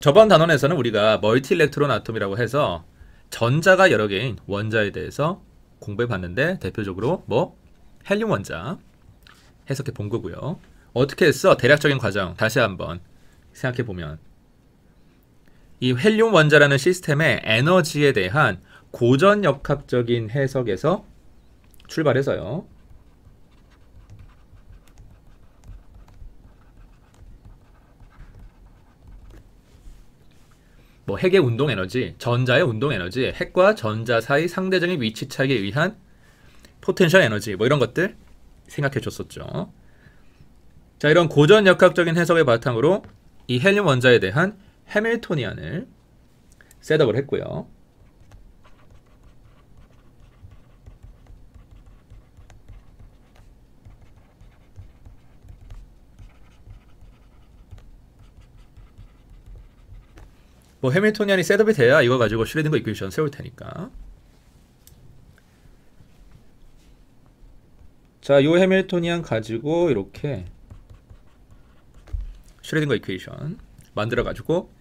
저번 단원에서는 우리가 멀티 일렉트론 아톰이라고 해서 전자가 여러 개인 원자에 대해서 공부해 봤는데, 대표적으로 뭐 헬륨 원자 해석해 본 거고요. 어떻게 했어? 대략적인 과정 다시 한번 생각해 보면, 이 헬륨 원자라는 시스템의 에너지에 대한 고전역학적인 해석에서 출발해서요, 뭐 핵의 운동 에너지, 전자의 운동 에너지, 핵과 전자 사이 상대적인 위치 차이에 의한 포텐셜 에너지, 뭐 이런 것들 생각해 줬었죠. 자, 이런 고전 역학적인 해석의 바탕으로 이 헬륨 원자에 대한 해밀토니안을 셋업을 했고요. 뭐 해밀토니안이 셋업이 돼야 이거 가지고 슈레딩거 이퀘이션 세울 테니까. 자, 요 해밀토니안 가지고 이렇게 슈레딩거 이퀘이션 만들어 가지고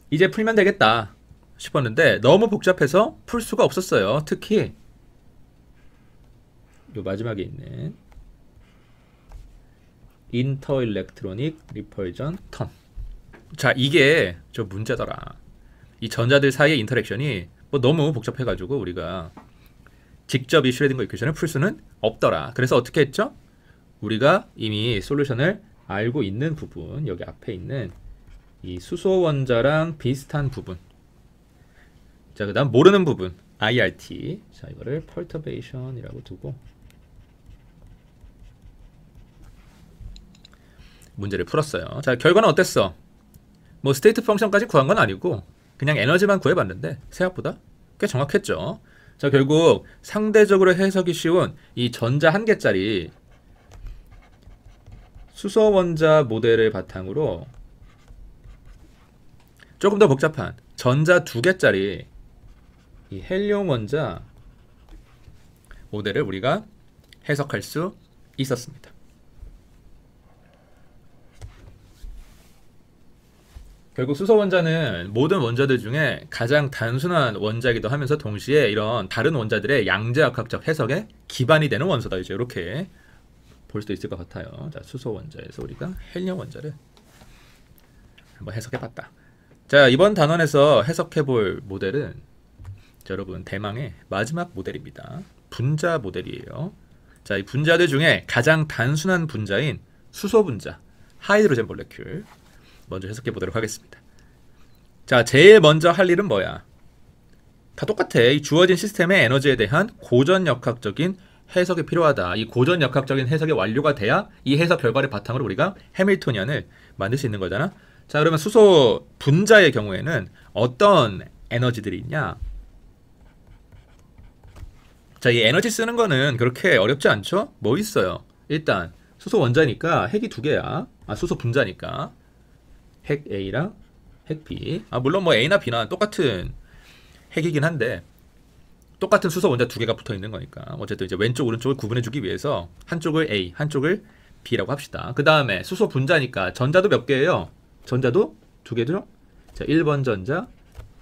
이제 풀면 되겠다 싶었는데, 너무 복잡해서 풀 수가 없었어요. 특히 요 마지막에 있는 인터일렉트로닉 리펄전 텀. 자, 이게 저 문제더라. 이 전자들 사이의 인터랙션이 뭐 너무 복잡해가지고 우리가 직접 이 슈레딩거 이퀘이션을 풀 수는 없더라. 그래서 어떻게 했죠? 우리가 이미 솔루션을 알고 있는 부분, 여기 앞에 있는 이 수소 원자랑 비슷한 부분, 자, 그 다음 모르는 부분 IRT, 자, 이거를 perturbation이라고 두고 문제를 풀었어요. 자, 결과는 어땠어? 뭐 스테이트 펑션까지 구한 건 아니고 그냥 에너지만 구해봤는데 생각보다 꽤 정확했죠. 자, 결국 상대적으로 해석이 쉬운 이 전자 한 개짜리 수소 원자 모델을 바탕으로 조금 더 복잡한 전자 두 개짜리 이 헬륨 원자 모델을 우리가 해석할 수 있었습니다. 결국 수소 원자는 모든 원자들 중에 가장 단순한 원자이기도 하면서 동시에 이런 다른 원자들의 양자역학적 해석에 기반이 되는 원소다. 이제 이렇게 볼 수도 있을 것 같아요. 자, 수소 원자에서 우리가 헬륨 원자를 한번 해석해봤다. 자, 이번 단원에서 해석해볼 모델은, 자, 여러분, 대망의 마지막 모델입니다. 분자 모델이에요. 자, 이 분자들 중에 가장 단순한 분자인 수소 분자, 하이드로젠 몰레큘 먼저 해석해 보도록 하겠습니다. 자, 제일 먼저 할 일은 뭐야? 다 똑같아. 이 주어진 시스템의 에너지에 대한 고전역학적인 해석이 필요하다. 이 고전역학적인 해석이 완료가 돼야 이 해석 결과를 바탕으로 우리가 해밀토니안을 만들 수 있는 거잖아. 자, 그러면 수소 분자의 경우에는 어떤 에너지들이 있냐? 자, 이 에너지 쓰는 거는 그렇게 어렵지 않죠? 뭐 있어요? 일단 수소 원자니까 핵이 두 개야. 수소 분자니까 핵 A랑 핵 B. 물론 뭐 A나 B나 똑같은 핵이긴 한데 똑같은 수소 원자 두 개가 붙어 있는 거니까 어쨌든 이제 왼쪽 오른쪽을 구분해 주기 위해서 한쪽을 A, 한쪽을 B라고 합시다. 그 다음에 수소 분자니까 전자도 몇 개예요? 전자도 두 개죠? 자, 1번 전자,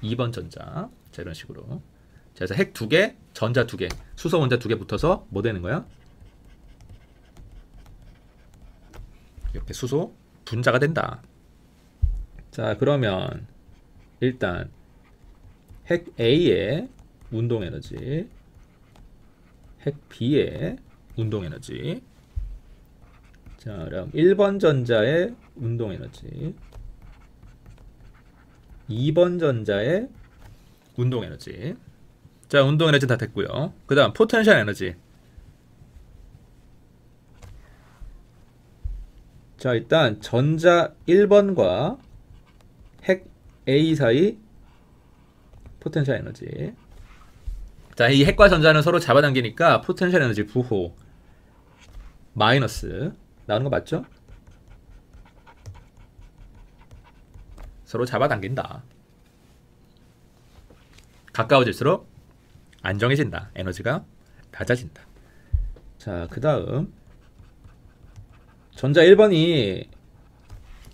2번 전자. 자, 이런 식으로. 자, 그래서 핵 두 개, 전자 두 개, 수소 원자 두 개 붙어서 뭐 되는 거야? 이렇게 수소 분자가 된다. 자, 그러면 일단 핵 A의 운동 에너지, 핵 B의 운동 에너지. 자, 그럼 1번 전자의 운동 에너지, 2번 전자의 운동 에너지. 자, 운동 에너지 다 됐고요. 그 다음 포텐셜 에너지. 자, 일단 전자 1번과 핵 A 사이 포텐셜 에너지. 자, 이 핵과 전자는 서로 잡아당기니까 포텐셜 에너지 부호 마이너스 나오는 거 맞죠? 서로 잡아당긴다. 가까워질수록 안정해진다. 에너지가 낮아진다. 자, 그 다음 전자 1번이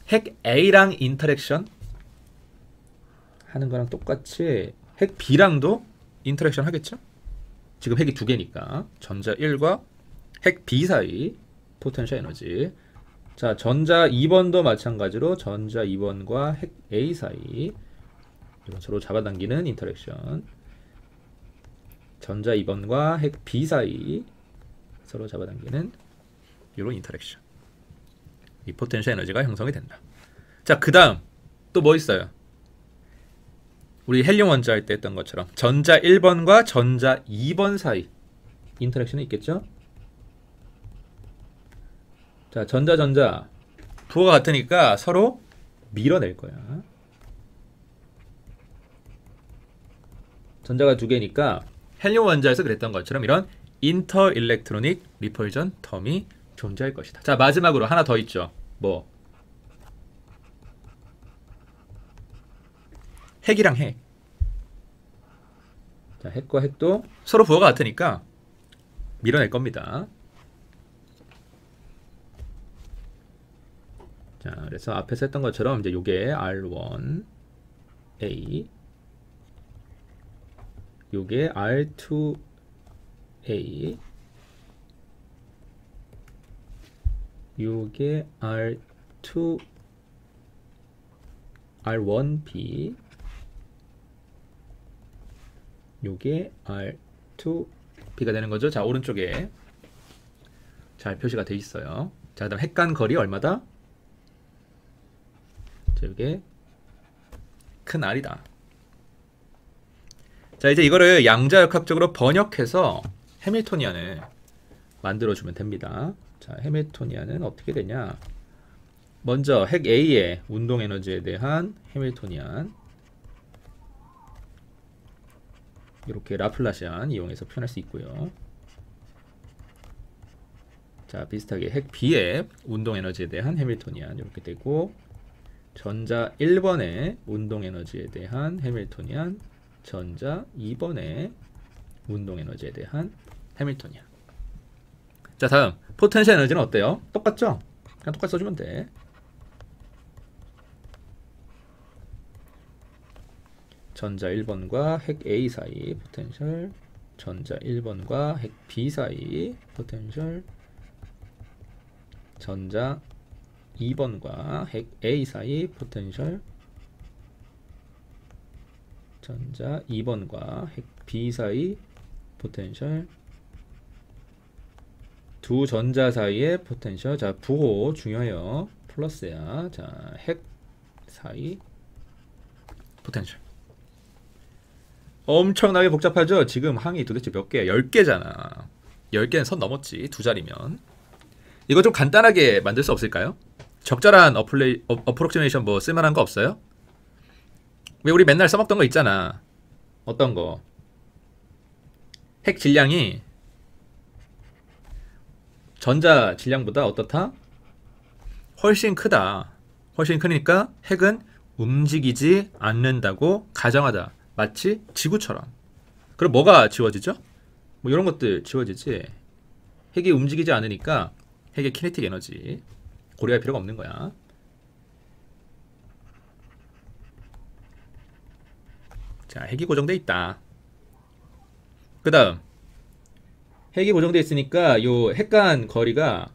핵 A랑 인터랙션 하는 거랑 똑같이 핵 B랑도 인터랙션 하겠죠? 지금 핵이 두 개니까 전자 1과 핵 B 사이 포텐셜 에너지. 자, 전자 2번도 마찬가지로 전자 2번과 핵 A 사이 이건 서로 잡아당기는 인터랙션. 전자 2번과 핵 B 사이 서로 잡아당기는 이런 인터랙션. 이 포텐셜 에너지가 형성이 된다. 자, 그 다음 또 뭐 있어요? 우리 헬륨 원자 할 때 했던 것처럼 전자 1번과 전자 2번 사이 인터랙션이 있겠죠? 자, 전자 부호가 같으니까 서로 밀어낼 거야. 전자가 두 개니까 헬륨 원자에서 그랬던 것처럼 이런 인터 일렉트로닉 리펄전 텀이 존재할 것이다. 자, 마지막으로 하나 더 있죠. 뭐? 핵이랑 핵. 자, 핵과 핵도 서로 부호가 같으니까 밀어낼 겁니다. 자, 그래서 앞에서 했던 것처럼 이제 요게 R1A, 요게 R2A, 요게 R1B, 요게 R2B가 되는 거죠. 자, 오른쪽에 잘 표시가 돼 있어요. 자, 그다음 핵간 거리 얼마다? 자, 이게 큰 R이다. 자, 이제 이거를 양자역학적으로 번역해서 해밀토니안을 만들어주면 됩니다. 자, 해밀토니안은 어떻게 되냐? 먼저 핵 A의 운동 에너지에 대한 해밀토니안, 이렇게 라플라시안 이용해서 표현할 수 있고요. 자, 비슷하게 핵 B의 운동 에너지에 대한 해밀토니안 이렇게 되고, 전자 1번의 운동 에너지에 대한 해밀토니안, 전자 2번의 운동 에너지에 대한 해밀토니안. 자, 다음 포텐셜 에너지는 어때요? 똑같죠? 그냥 똑같이 써주면 돼. 전자 1번과 핵 A 사이 포텐셜, 전자 1번과 핵 B 사이 포텐셜, 전자 2번과 핵 A 사이 포텐셜, 전자 2번과 핵 B 사이 포텐셜, 두 전자 사이의 포텐셜. 자, 부호 중요해요. 플러스야. 자, 핵 사이 포텐셜. 엄청나게 복잡하죠? 지금 항이 도대체 몇 개야? 10개잖아. 10개는 선 넘었지. 두 자리면. 이거 좀 간단하게 만들 수 없을까요? 적절한 어프록시메이션 뭐 쓸만한 거 없어요? 왜 우리 맨날 써먹던 거 있잖아. 어떤 거? 핵 질량이 전자 질량보다 어떻다? 훨씬 크다. 훨씬 크니까 핵은 움직이지 않는다고 가정하다. 마치 지구처럼. 그럼 뭐가 지워지죠? 뭐 이런 것들 지워지지. 핵이 움직이지 않으니까 핵의 키네틱 에너지 고려할 필요가 없는 거야. 자, 핵이 고정돼 있다. 그 다음 핵이 고정돼 있으니까 요 핵간 거리가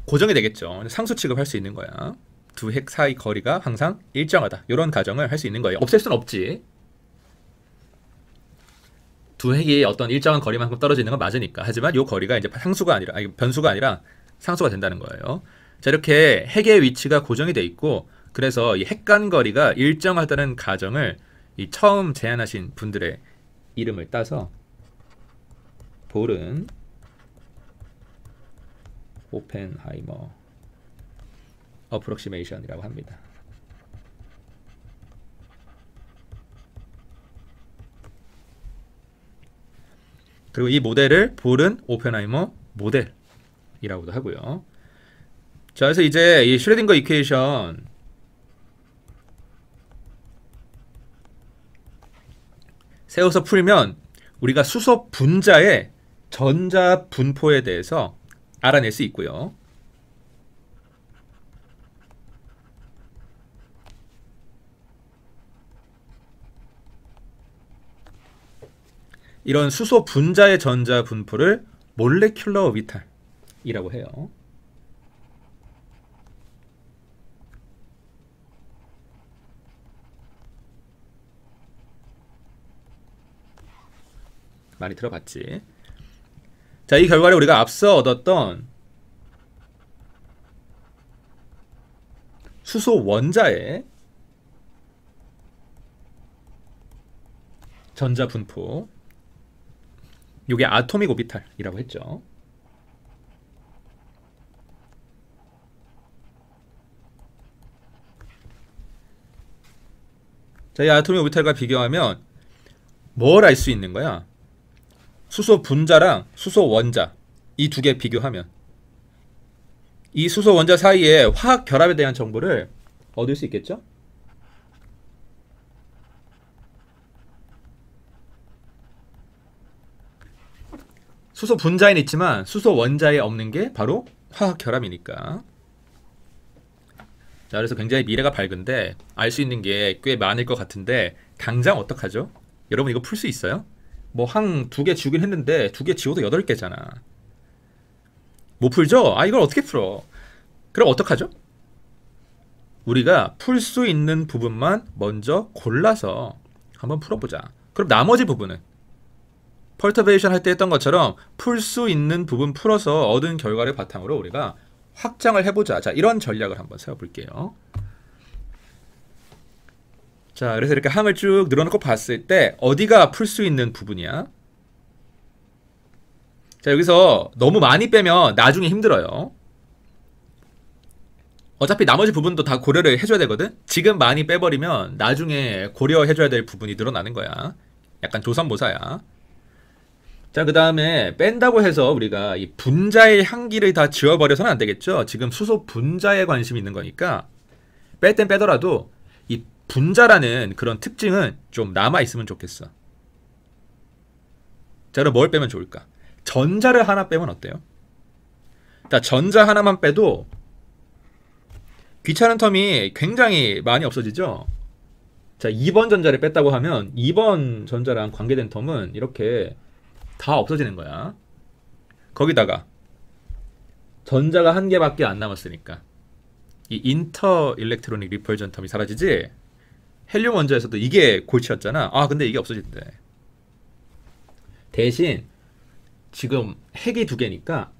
고정이 되겠죠. 상수 취급할 수 있는 거야. 두 핵 사이 거리가 항상 일정하다. 이런 가정을 할 수 있는 거예요. 없앨 수는 없지. 두 핵이 어떤 일정한 거리만큼 떨어지는 건 맞으니까. 하지만 이 거리가 이제 상수가 아니라, 아니, 변수가 아니라 상수가 된다는 거예요. 자, 이렇게 핵의 위치가 고정이 돼 있고, 그래서 이 핵간 거리가 일정하다는 가정을 이 처음 제안하신 분들의 이름을 따서 볼은 오펜하이머 어프록시메이션이라고 합니다. 그리고 이 모델을 볼은 오펜하이머 모델이라고도 하고요. 자, 그래서 이제 이 슈레딩거 이퀘이션 세워서 풀면 우리가 수소 분자의 전자 분포에 대해서 알아낼 수 있고요. 이런 수소 분자의 전자 분포를 몰레큘러 오비탈이라고 해요. 많이 들어봤지? 자, 이 결과를 우리가 앞서 얻었던 수소 원자의 전자 분포, 요게 아토믹 오비탈이라고 했죠. 자, 이 아토믹 오비탈과 비교하면 뭘 알 수 있는 거야? 수소 분자랑 수소 원자 이 두 개 비교하면 이 수소 원자 사이에 화학 결합에 대한 정보를 얻을 수 있겠죠? 수소 분자에는 있지만 수소 원자에 없는 게 바로 화학 결합이니까. 자, 그래서 굉장히 미래가 밝은데 알 수 있는 게 꽤 많을 것 같은데 당장 어떡하죠? 여러분 이거 풀 수 있어요? 뭐 항 두 개 지우긴 했는데 두 개 지워도 8개잖아. 못 풀죠? 아, 이걸 어떻게 풀어? 그럼 어떡하죠? 우리가 풀 수 있는 부분만 먼저 골라서 한번 풀어보자. 그럼 나머지 부분은 펄터베이션 할 때 했던 것처럼 풀 수 있는 부분 풀어서 얻은 결과를 바탕으로 우리가 확장을 해보자. 자, 이런 전략을 한번 세워볼게요. 자, 그래서 이렇게 항을 쭉 늘어놓고 봤을 때 어디가 풀 수 있는 부분이야? 자, 여기서 너무 많이 빼면 나중에 힘들어요. 어차피 나머지 부분도 다 고려를 해줘야 되거든? 지금 많이 빼버리면 나중에 고려해줘야 될 부분이 늘어나는 거야. 약간 조선모사야. 자, 그 다음에 뺀다고 해서 우리가 이 분자의 향기를 다 지워버려서는 안 되겠죠? 지금 수소 분자에 관심이 있는 거니까 뺄 땐 빼더라도 이 분자라는 그런 특징은 좀 남아있으면 좋겠어. 자, 그럼 뭘 빼면 좋을까? 전자를 하나 빼면 어때요? 자, 전자 하나만 빼도 귀찮은 텀이 굉장히 많이 없어지죠? 자, 2번 전자를 뺐다고 하면 2번 전자랑 관계된 텀은 이렇게 다 없어지는 거야. 거기다가 전자가 한 개밖에 안 남았으니까 이 인터 일렉트로닉 리펄전 텀이 사라지지? 헬륨 원자에서도 이게 골치였잖아. 아, 근데 이게 없어진대. 대신 지금 핵이 두 개니까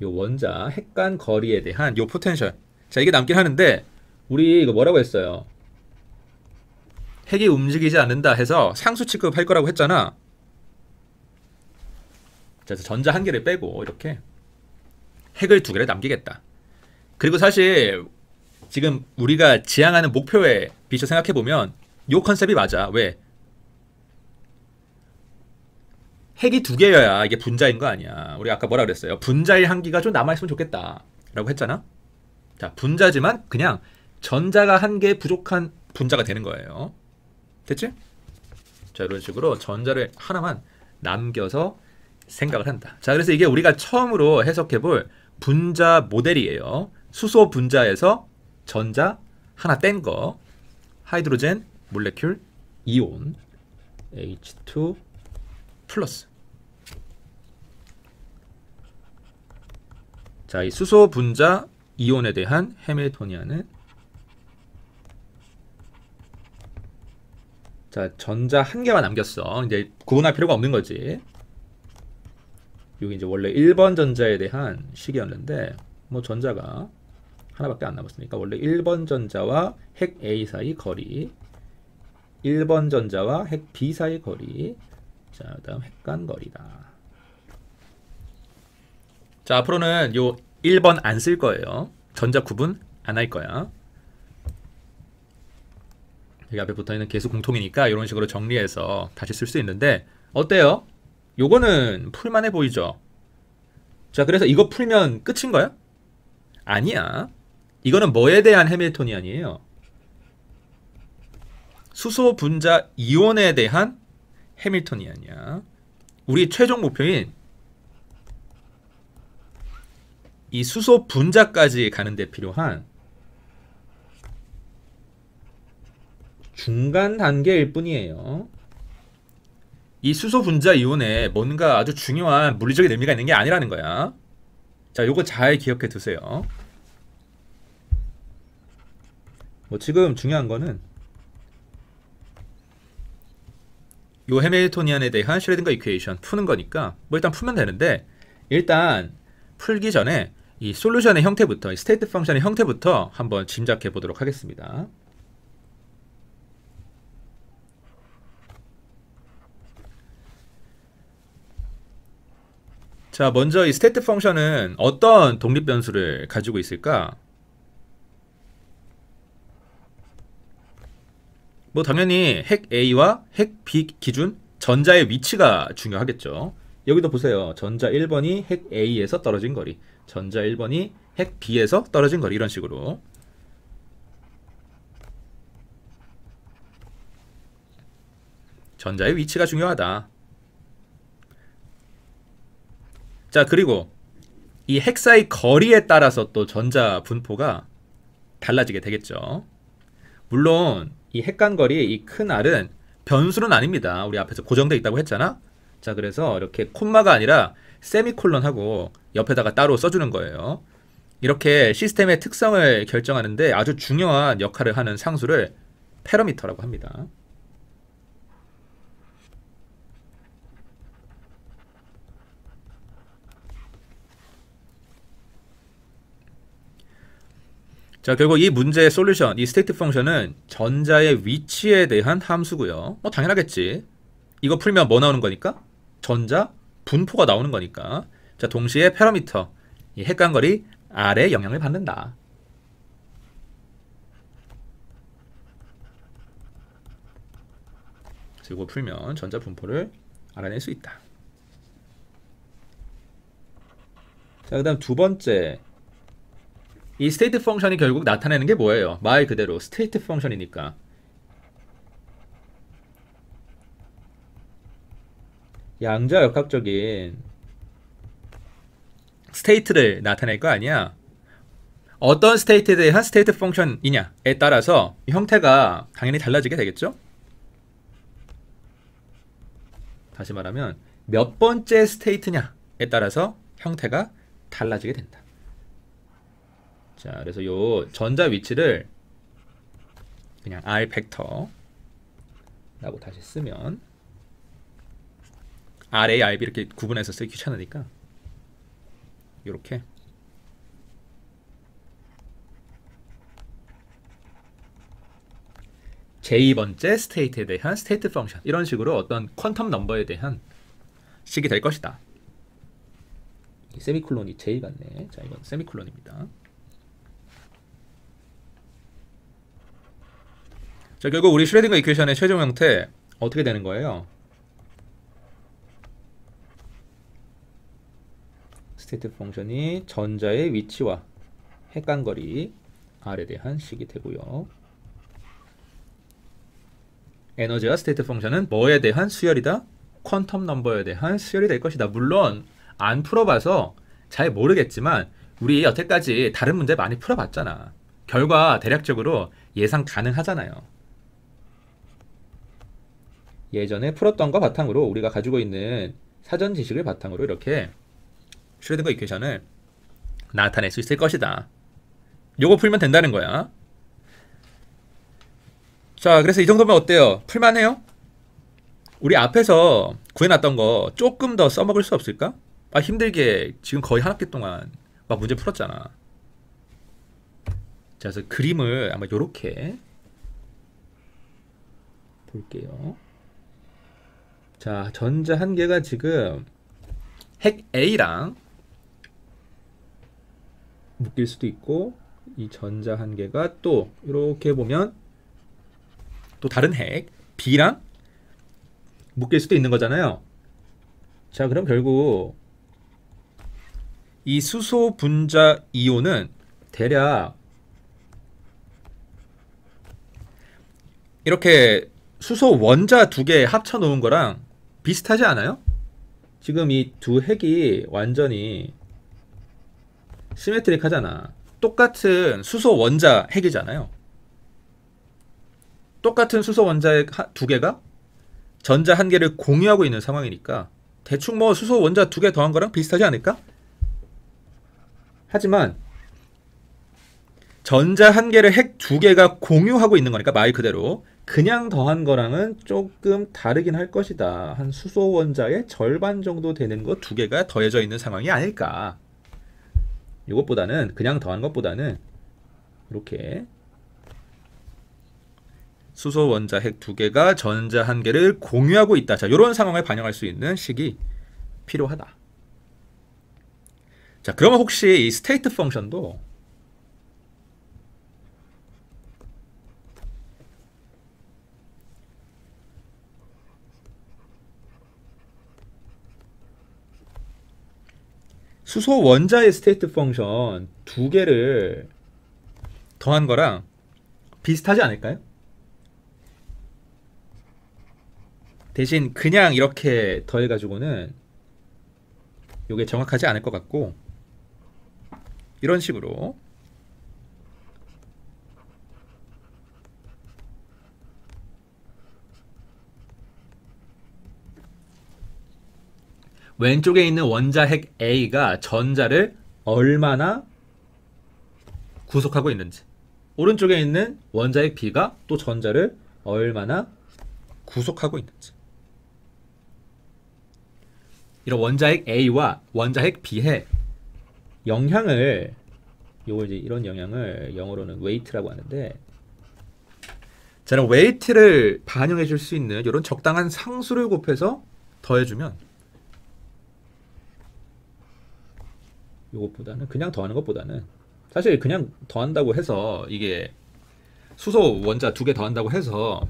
요 원자 핵 간 거리에 대한 요 포텐셜, 자, 이게 남긴 하는데 우리 이거 뭐라고 했어요? 핵이 움직이지 않는다 해서 상수 취급할 거라고 했잖아. 자, 그래서 전자 한 개를 빼고 이렇게 핵을 두 개를 남기겠다. 그리고 사실 지금 우리가 지향하는 목표에 비춰 생각해보면 요 컨셉이 맞아. 왜? 핵이 두 개여야 이게 분자인 거 아니야. 우리 아까 뭐라 그랬어요? 분자의 향기가 좀 남아있으면 좋겠다 라고 했잖아. 자, 분자지만 그냥 전자가 한 개 부족한 분자가 되는 거예요. 됐지? 자, 이런 식으로 전자를 하나만 남겨서 생각을 한다. 자, 그래서 이게 우리가 처음으로 해석해볼 분자 모델이에요. 수소 분자에서 전자 하나 뗀 거, 하이드로젠 몰레큘 이온 H2 플러스. 자, 이 수소 분자 이온에 대한 해밀토니안은, 자, 전자 한 개만 남겼어. 이제 구분할 필요가 없는 거지. 여기 이제 원래 1번 전자에 대한 식이었는데 뭐 전자가 하나밖에 안 남았으니까 원래 1번 전자와 핵 A 사이 거리, 1번 전자와 핵 B 사이 거리, 자, 그다음 핵 간 거리다. 자, 앞으로는 요 1번 안 쓸 거예요. 전자 구분 안 할 거야. 여기 앞에 붙어있는 개수 공통이니까 이런 식으로 정리해서 다시 쓸 수 있는데 어때요? 요거는 풀만해 보이죠? 자, 그래서 이거 풀면 끝인 거야? 아니야. 이거는 뭐에 대한 해밀토니안이에요? 수소 분자 이온에 대한 해밀토니안이야. 우리 최종 목표인 이 수소 분자까지 가는 데 필요한 중간 단계일 뿐이에요. 이 수소 분자 이온에 뭔가 아주 중요한 물리적인 의미가 있는 게 아니라는 거야. 자, 요거 잘 기억해 두세요. 뭐 지금 중요한 거는 요 해밀토니안에 대한 슈레딩거 이퀘이션 푸는 거니까 뭐 일단 풀면 되는데, 일단 풀기 전에 이 솔루션의 형태부터, 이 스테이트 펑션의 형태부터 한번 짐작해 보도록 하겠습니다. 자, 먼저 이 스테이트 펑션은 어떤 독립 변수를 가지고 있을까? 뭐 당연히 핵 A와 핵 B 기준 전자의 위치가 중요하겠죠. 여기도 보세요. 전자 1번이 핵 A에서 떨어진 거리, 전자 1번이 핵 B에서 떨어진 거리, 이런 식으로. 전자의 위치가 중요하다. 자, 그리고 이 핵 사이 거리에 따라서 또 전자 분포가 달라지게 되겠죠. 물론 이 핵간거리, 이 큰 R은 변수는 아닙니다. 우리 앞에서 고정되어 있다고 했잖아. 자, 그래서 이렇게 콤마가 아니라 세미콜론하고 옆에다가 따로 써주는 거예요. 이렇게 시스템의 특성을 결정하는데 아주 중요한 역할을 하는 상수를 패러미터라고 합니다. 자, 결국 이 문제의 솔루션, 이 스테이트 펑션은 전자의 위치에 대한 함수고요. 뭐 당연하겠지. 이거 풀면 뭐 나오는 거니까? 전자 분포가 나오는 거니까. 자, 동시에 패러미터, 이 핵간거리 R의 영향을 받는다. 그래서 이거 풀면 전자 분포를 알아낼 수 있다. 자, 그 다음 두 번째, 이 스테이트 펑션이 결국 나타내는 게 뭐예요? 말 그대로 스테이트 펑션이니까 양자역학적인 스테이트를 나타낼 거 아니야. 어떤 스테이트에 대한 스테이트 펑션이냐에 따라서 형태가 당연히 달라지게 되겠죠. 다시 말하면 몇 번째 스테이트냐에 따라서 형태가 달라지게 된다. 자, 그래서 요 전자 위치를 그냥 R 벡터라고 다시 쓰면, RA, RB 이렇게 구분해서 쓰기 귀찮으니까 요렇게 j 번째 스테이트에 대한 스테이트 펑션, 이런 식으로 어떤 퀀텀 넘버에 대한 식이 될 것이다. 세미콜론이 j 같네. 자, 이건 세미콜론입니다. 자, 결국 우리 슈레딩거 이퀘이션의 최종 형태 어떻게 되는 거예요? 스테이트 펑션이 전자의 위치와 핵간거리 R에 대한 식이 되고요. 에너지와 스테이트 펑션은 뭐에 대한 수열이다? 퀀텀 넘버에 대한 수열이 될 것이다. 물론 안 풀어봐서 잘 모르겠지만 우리 여태까지 다른 문제 많이 풀어봤잖아. 결과 대략적으로 예상 가능하잖아요. 예전에 풀었던 거 바탕으로 우리가 가지고 있는 사전 지식을 바탕으로 이렇게 슈레딩거 이퀘이션을 나타낼 수 있을 것이다. 요거 풀면 된다는 거야. 자, 그래서 이 정도면 어때요? 풀만해요? 우리 앞에서 구해놨던 거 조금 더 써먹을 수 없을까? 아, 힘들게 지금 거의 한 학기 동안 막 문제 풀었잖아. 자, 그래서 그림을 아마 요렇게 볼게요. 자, 전자 한 개가 지금 핵 A랑 묶일 수도 있고, 이 전자 한 개가 또 이렇게 보면 또 다른 핵 B랑 묶일 수도 있는 거잖아요. 자, 그럼 결국 이 수소 분자 이온은 대략 이렇게 수소 원자 두 개 합쳐 놓은 거랑 비슷하지 않아요? 지금 이 두 핵이 완전히 시메트릭 하잖아. 똑같은 수소 원자 핵이잖아요. 똑같은 수소 원자 핵 두 개가 전자 한 개를 공유하고 있는 상황이니까 대충 뭐 수소 원자 두 개 더한 거랑 비슷하지 않을까? 하지만 전자 한 개를 핵 두 개가 공유하고 있는 거니까 말 그대로 그냥 더한 거랑은 조금 다르긴 할 것이다. 한 수소 원자의 절반 정도 되는 거 두 개가 더해져 있는 상황이 아닐까. 이것보다는 그냥 더한 것보다는 이렇게 수소 원자 핵 두 개가 전자 한 개를 공유하고 있다. 자, 이런 상황을 반영할 수 있는 식이 필요하다. 자, 그러면 혹시 이 스테이트 펑션도 수소 원자의 스테이트 펑션 두 개를 더한 거랑 비슷하지 않을까요? 대신 그냥 이렇게 더해가지고는 이게 정확하지 않을 것 같고 이런 식으로 왼쪽에 있는 원자 핵 A가 전자를 얼마나 구속하고 있는지, 오른쪽에 있는 원자 핵 B가 또 전자를 얼마나 구속하고 있는지, 이런 원자 핵 A와 원자 핵 B의 영향을, 요거 이제 이런 영향을 영어로는 weight라고 하는데, 저는 weight를 반영해 줄 수 있는 이런 적당한 상수를 곱해서 더해주면, 요것보다는 그냥 더하는 것보다는, 사실 그냥 더한다고 해서 이게 수소 원자 두 개 더한다고 해서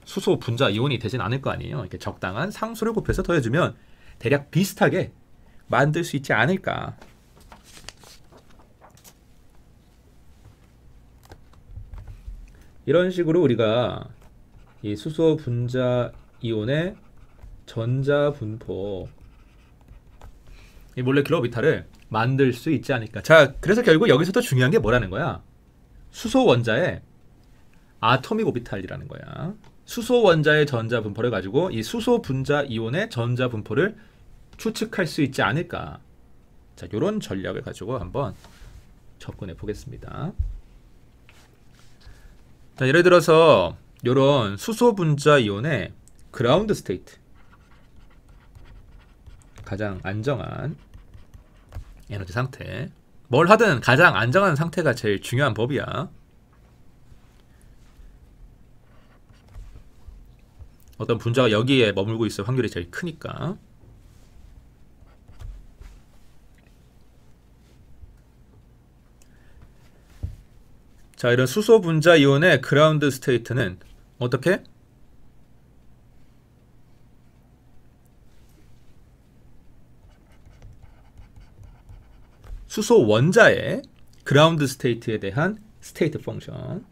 수소 분자 이온이 되진 않을 거 아니에요. 이렇게 적당한 상수를 곱해서 더해주면 대략 비슷하게 만들 수 있지 않을까. 이런 식으로 우리가 이 수소 분자 이온의 전자 분포, 이 몰레큘러 오비탈을 만들 수 있지 않을까. 자, 그래서 결국 여기서도 중요한 게 뭐라는 거야? 수소 원자의 아토믹 오비탈이라는 거야. 수소 원자의 전자 분포를 가지고 이 수소 분자 이온의 전자 분포를 추측할 수 있지 않을까. 자, 이런 전략을 가지고 한번 접근해 보겠습니다. 자, 예를 들어서 이런 수소 분자 이온의 그라운드 스테이트, 가장 안정한 에너지 상태, 뭘 하든 가장 안정한 상태가 제일 중요한 법이야. 어떤 분자가 여기에 머물고 있을 확률이 제일 크니까. 자, 이런 수소 분자 이온의 그라운드 스테이트는 어떻게? 수소 원자의 그라운드 스테이트에 대한 스테이트 펑션,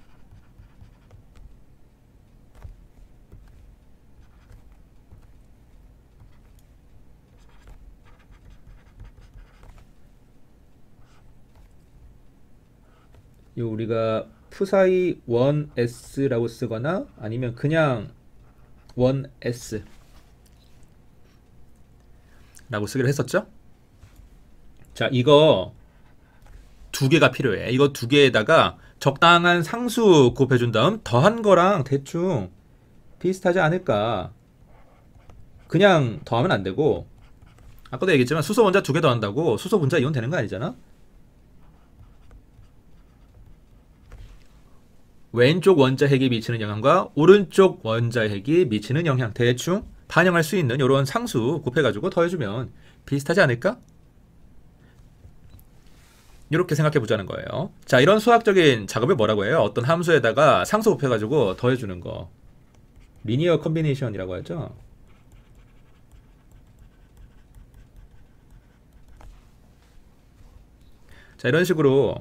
이 우리가 푸사이 1s라고 쓰거나 아니면 그냥 1s 라고 쓰기로 했었죠. 자, 이거 두 개가 필요해. 이거 두 개에다가 적당한 상수 곱해준 다음 더한 거랑 대충 비슷하지 않을까. 그냥 더하면 안 되고, 아까도 얘기했지만 수소 원자 두 개 더한다고 수소 분자 이온 되는 거 아니잖아. 왼쪽 원자 핵이 미치는 영향과 오른쪽 원자 핵이 미치는 영향 대충 반영할 수 있는 이런 상수 곱해가지고 더해주면 비슷하지 않을까? 이렇게 생각해 보자는 거예요. 자, 이런 수학적인 작업을 뭐라고 해요? 어떤 함수에다가 상수 곱해가지고 더해주는 거, 리니어 컨비네이션이라고 하죠. 자, 이런 식으로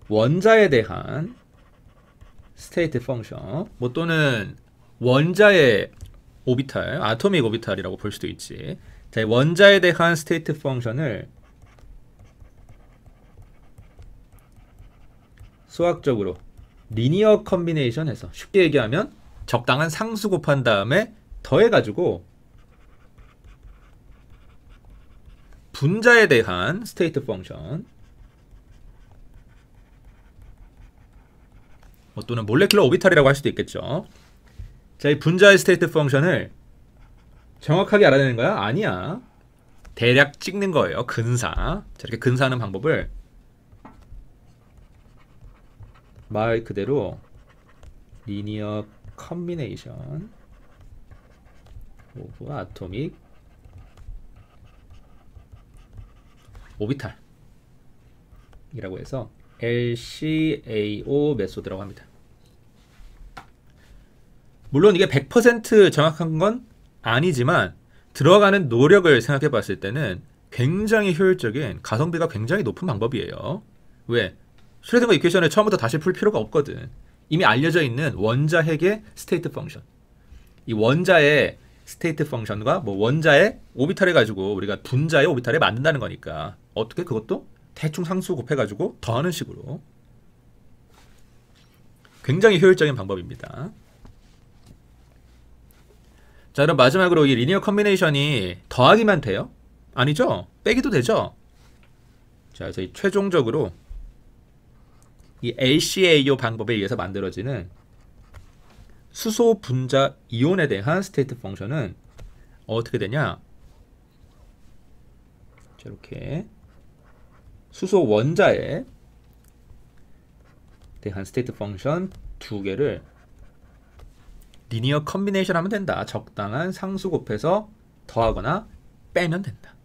원자에 대한 스테이트 펑션, 뭐 또는 원자의 오비탈, 아토믹 오비탈이라고 볼 수도 있지. 자, 원자에 대한 스테이트 펑션을 수학적으로 리니어 컨비네이션 해서 쉽게 얘기하면 적당한 상수 곱한 다음에 더해가지고 분자에 대한 스테이트 펑션 또는 몰레큘러 오비탈이라고 할 수도 있겠죠. 자, 이 분자의 스테이트 펑션을 정확하게 알아내는 거야? 아니야. 대략 찍는 거예요. 근사. 자, 이렇게 근사하는 방법을 말 그대로 리니어 컨비네이션 오브 아토믹 오비탈 이라고 해서 LCAO 메소드라고 합니다. 물론 이게 100% 정확한 건 아니지만 들어가는 노력을 생각해 봤을 때는 굉장히 효율적인, 가성비가 굉장히 높은 방법이에요. 왜? 슈레딩거 이퀘이션을 처음부터 다시 풀 필요가 없거든. 이미 알려져 있는 원자 핵의 스테이트 펑션. 이 원자의 스테이트 펑션과 뭐 원자의 오비탈을 가지고 우리가 분자의 오비탈을 만든다는 거니까 어떻게 그것도 대충 상수 곱해가지고 더하는 식으로 굉장히 효율적인 방법입니다. 자, 그럼 마지막으로 이 리니어 컨비네이션이 더하기만 돼요? 아니죠? 빼기도 되죠? 자, 그래서 최종적으로 이 LCAO 방법에 의해서 만들어지는 수소 분자 이온에 대한 스테이트 펑션은 어떻게 되냐? 자, 이렇게 수소 원자에 대한 스테이트 펑션 두 개를 리니어 컨비네이션 하면 된다. 적당한 상수 곱해서 더하거나 빼면 된다.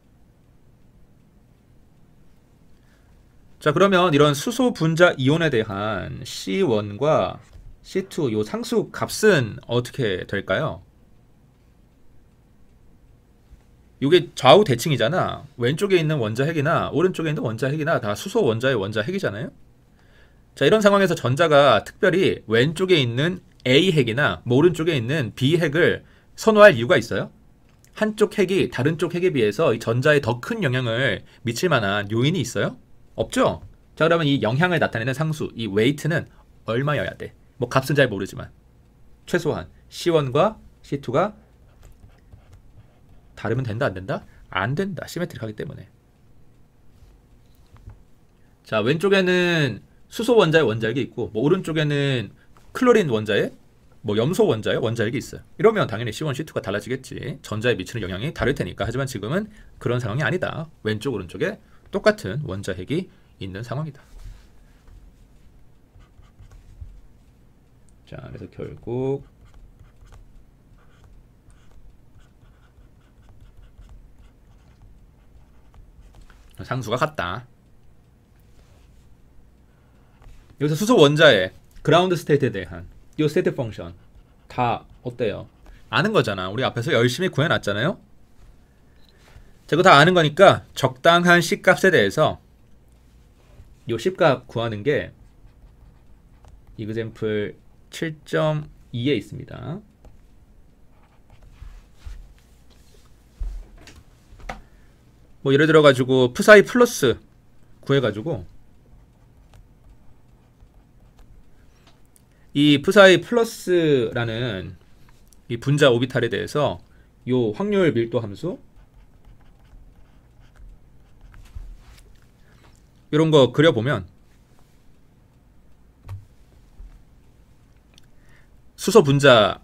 자, 그러면 이런 수소 분자 이온에 대한 C1과 C2 요 상수 값은 어떻게 될까요? 이게 좌우 대칭이잖아. 왼쪽에 있는 원자 핵이나 오른쪽에 있는 원자 핵이나 다 수소 원자의 원자 핵이잖아요. 자, 이런 상황에서 전자가 특별히 왼쪽에 있는 A 핵이나 뭐 오른쪽에 있는 B 핵을 선호할 이유가 있어요? 한쪽 핵이 다른 쪽 핵에 비해서 이 전자에 더 큰 영향을 미칠 만한 요인이 있어요? 없죠? 자, 그러면 이 영향을 나타내는 상수, 이 웨이트는 얼마여야 돼? 뭐 값은 잘 모르지만 최소한 C1과 C2가 다르면 된다, 안 된다? 안 된다. 시메트릭하기 때문에. 자, 왼쪽에는 수소 원자의 원자핵이 있고 뭐 오른쪽에는 클로린 원자의 뭐 염소 원자의 원자핵이 있어요. 이러면 당연히 C1, C2가 달라지겠지. 전자에 미치는 영향이 다를 테니까. 하지만 지금은 그런 상황이 아니다. 왼쪽, 오른쪽에 똑같은 원자핵이 있는 상황이다. 자, 그래서 결국 상수가 같다. 여기서 수소 원자의 그라운드 스테이트에 대한 이 스테이트 펑션 다 어때요? 아는 거잖아. 우리 앞에서 열심히 구해놨잖아요. 자, 이거 다 아는 거니까 적당한 C값에 대해서 이 C값 구하는 게 이그젬플 7.2에 있습니다. 뭐 예를 들어 가지고 푸사이 플러스 구해 가지고 이 푸사이 플러스라는 이 분자 오비탈에 대해서 요 확률 밀도 함수 이런 거 그려보면 수소 분자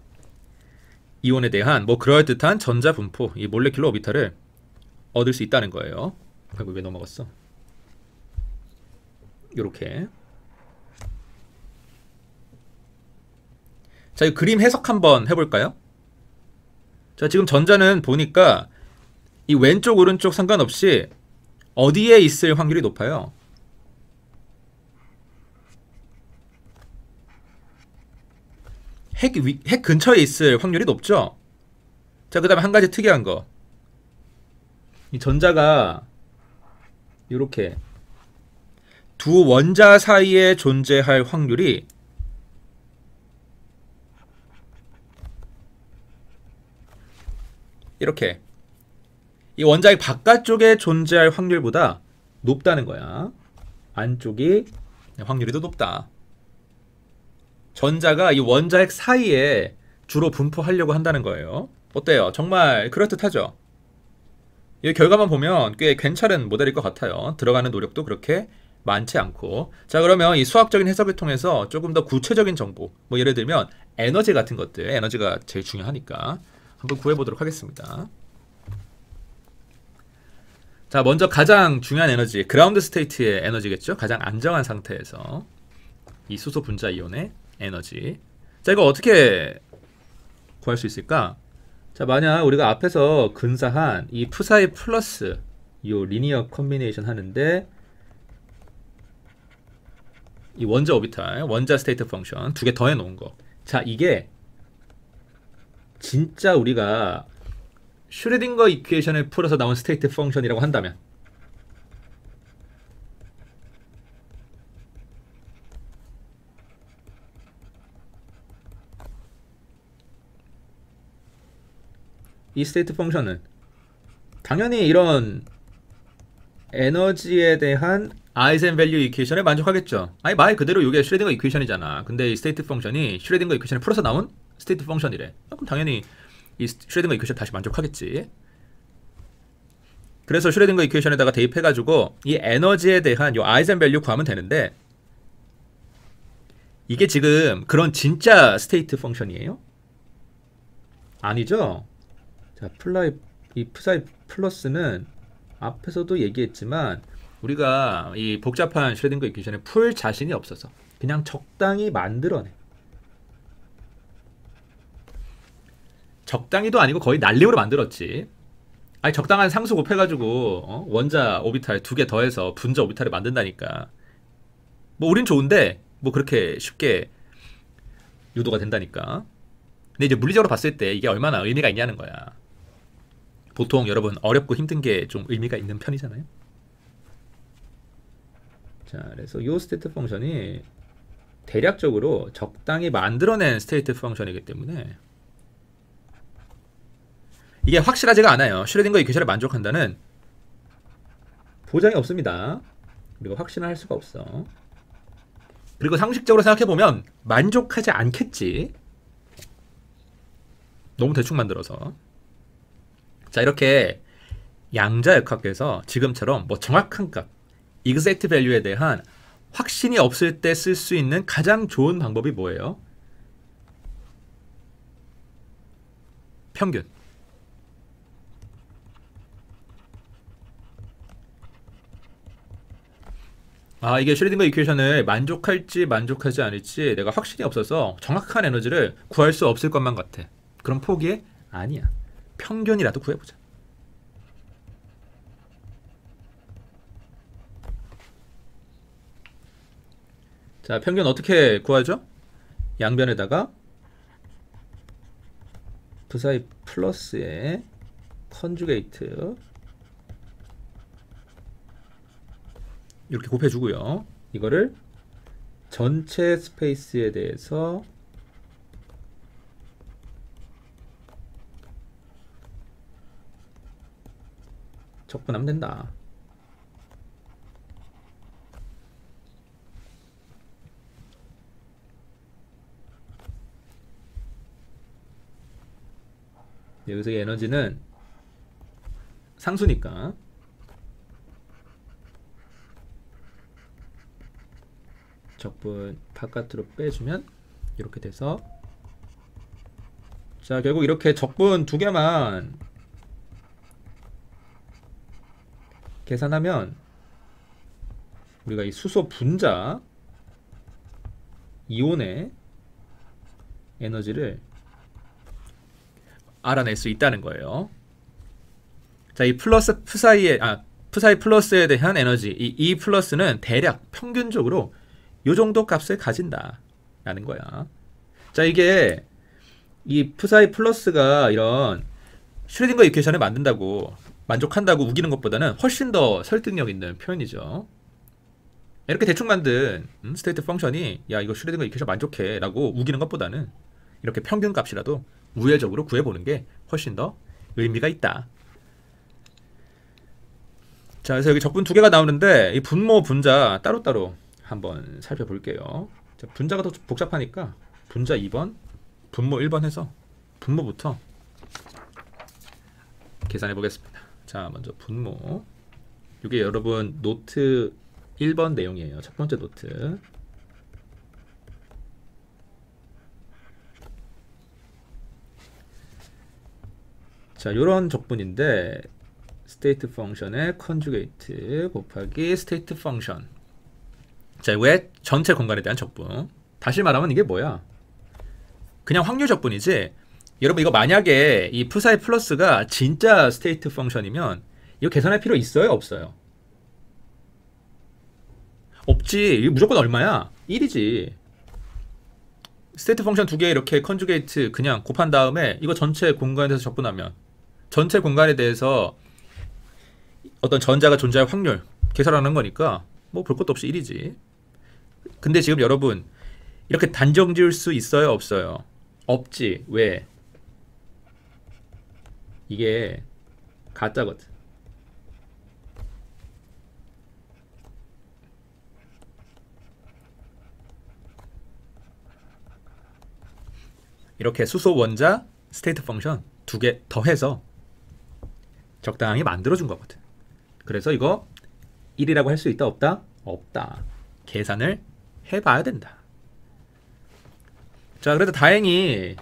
이온에 대한 뭐 그럴듯한 전자 분포, 이 몰레큘러 오비탈을 얻을 수 있다는 거예요. 아이고, 왜 넘어갔어? 요렇게. 자, 이 그림 해석 한번 해볼까요? 자, 지금 전자는 보니까 이 왼쪽 오른쪽 상관없이 어디에 있을 확률이 높아요? 핵 근처에 있을 확률이 높죠? 자, 그 다음에 한 가지 특이한 거. 이 전자가 이렇게 두 원자 사이에 존재할 확률이 이렇게 이 원자의 바깥쪽에 존재할 확률보다 높다는 거야. 안쪽이 확률이 더 높다. 전자가 이 원자핵 사이에 주로 분포하려고 한다는 거예요. 어때요? 정말 그럴듯하죠? 이 결과만 보면 꽤 괜찮은 모델일 것 같아요. 들어가는 노력도 그렇게 많지 않고. 자, 그러면 이 수학적인 해석을 통해서 조금 더 구체적인 정보, 뭐 예를 들면 에너지 같은 것들, 에너지가 제일 중요하니까 한번 구해보도록 하겠습니다. 자, 먼저 가장 중요한 에너지, 그라운드 스테이트의 에너지겠죠? 가장 안정한 상태에서 이 수소 분자 이온의 에너지. 자, 이거 어떻게 구할 수 있을까? 자, 만약 우리가 앞에서 근사한 이 푸사이 플러스 이 리니어 컨비네이션 하는데 이 원자 오비탈, 원자 스테이트 펑션 두 개 더해 놓은 거. 자, 이게 진짜 우리가 슈레딩거 이퀘이션을 풀어서 나온 스테이트 펑션이라고 한다면 이 스테이트 펑션은 당연히 이런 에너지에 대한 아이젠밸류 이퀘이션에 만족하겠죠. 아니 말 그대로 이게 슈레딩거 이퀘이션이잖아. 근데 이 스테이트 펑션이 슈레딩거 이퀘이션을 풀어서 나온 스테이트 펑션이래. 그럼 당연히 이 슈레딩거 이퀘이션 다시 만족하겠지. 그래서 슈레딩거 이퀘이션에다가 대입해가지고 이 에너지에 대한 이 아이젠밸류 구하면 되는데 이게 지금 그런 진짜 스테이트 펑션이에요? 아니죠. 자, 이 푸사이 플러스는 앞에서도 얘기했지만 우리가 이 복잡한 슈레딩거 이퀘이션을 풀 자신이 없어서 그냥 적당히 만들어내. 적당히도 아니고 거의 난리로 만들었지. 아니 적당한 상수 곱해가지고 원자 오비탈 두 개 더해서 분자 오비탈을 만든다니까. 뭐 우린 좋은데 뭐 그렇게 쉽게 유도가 된다니까. 근데 이제 물리적으로 봤을 때 이게 얼마나 의미가 있냐는 거야. 보통 여러분 어렵고 힘든 게 좀 의미가 있는 편이잖아요. 자, 그래서 이 스테이트 펑션이 대략적으로 적당히 만들어낸 스테이트 펑션이기 때문에 이게 확실하지가 않아요. 슈레딩거 이퀘이션을 만족한다는 보장이 없습니다. 우리가 확신을 할 수가 없어. 그리고 상식적으로 생각해보면 만족하지 않겠지. 너무 대충 만들어서. 자, 이렇게 양자역학에서 지금처럼 뭐 정확한 값, exact value에 대한 확신이 없을 때 쓸 수 있는 가장 좋은 방법이 뭐예요? 평균. 아, 이게 슈레딩거 이퀘이션을 만족할지 만족하지 않을지 내가 확신이 없어서 정확한 에너지를 구할 수 없을 것만 같아. 그럼 포기해? 아니야. 평균이라도 구해보자. 자, 평균 어떻게 구하죠? 양변에다가 푸사이 플러스의 컨주게이트 이렇게 곱해주고요. 이거를 전체 스페이스에 대해서 적분하면 된다. 여기서 이 에너지는 상수니까 적분 바깥으로 빼주면 이렇게 돼서 자, 결국 이렇게 적분 두 개만 계산하면 우리가 이 수소 분자 이온의 에너지를 알아낼 수 있다는 거예요. 자, 이 푸사이 플러스에 대한 에너지, 이 E 플러스는 대략 평균적으로 요 정도 값을 가진다라는 거야. 자, 이게 이 푸사이 플러스가 이런 슈레딩거 이퀘이션을 만족한다고 우기는 것보다는 훨씬 더 설득력 있는 표현이죠. 이렇게 대충 만든 스테이트 펑션이 야, 이거 슈레딩거 이퀘이션 만족해 라고 우기는 것보다는 이렇게 평균 값이라도 우회적으로 구해보는 게 훨씬 더 의미가 있다. 자, 그래서 여기 적분 두 개가 나오는데 이 분모 분자 따로따로 한번 살펴볼게요. 자, 분자가 더 복잡하니까 분자 2번, 분모 1번 해서 분모부터 계산해 보겠습니다. 자, 먼저 분모. 이게 여러분 노트 1번 내용이에요. 첫 번째 노트. 자, 요런 적분인데 스테이트 펑션의 컨주게이트 곱하기 스테이트 펑션. 자, 이거의 전체 공간에 대한 적분. 다시 말하면 이게 뭐야? 그냥 확률 적분이지. 여러분 이거 만약에 이 푸사이 플러스가 진짜 스테이트 펑션이면 이거 계산할 필요 있어요? 없어요? 없지. 이거 무조건 얼마야? 1이지. 스테이트 펑션 두 개 이렇게 컨주게이트 그냥 곱한 다음에 이거 전체 공간에 대해서 적분하면 전체 공간에 대해서 어떤 전자가 존재할 확률 계산하는 거니까 뭐 볼 것도 없이 1이지. 근데 지금 여러분 이렇게 단정 지을 수 있어요? 없어요? 없지. 왜? 이게 가짜거든. 이렇게 수소 원자 스테이트 펑션 두 개 더해서 적당히 만들어준 거거든. 그래서 이거 1이라고 할 수 있다? 없다? 없다. 계산을 해봐야 된다. 자, 그래도 다행히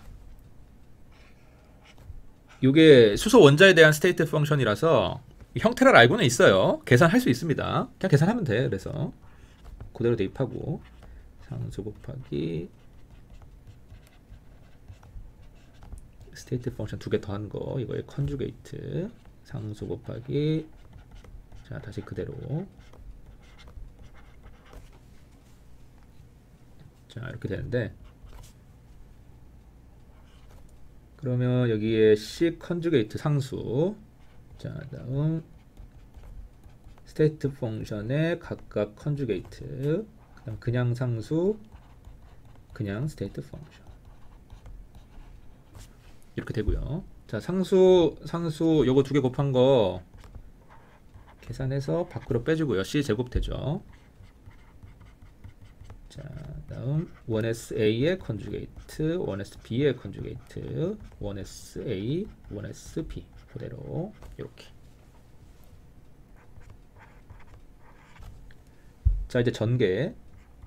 이게 수소 원자에 대한 스테이트 펑션이라서 형태를 알고는 있어요. 계산할 수 있습니다. 그냥 계산하면 돼. 그래서 그대로 대입하고 상수 곱하기 스테이트 펑션 두 개 더한 거 이거의 컨주게이트 상수 곱하기 자 다시 그대로 자 이렇게 되는데 그러면 여기에 C 컨주게이트 상수 자 다음 스테이트 펑션의 각각 컨주게이트 그냥 상수 그냥 스테이트 펑션 이렇게 되고요. 자 상수 요거 두 개 곱한 거 계산해서 밖으로 빼주고요. C 제곱 되죠. 자 다음 1sA의 컨주게이트 1sB의 컨주게이트 1sa 1sB 그대로 이렇게 자 이제 전개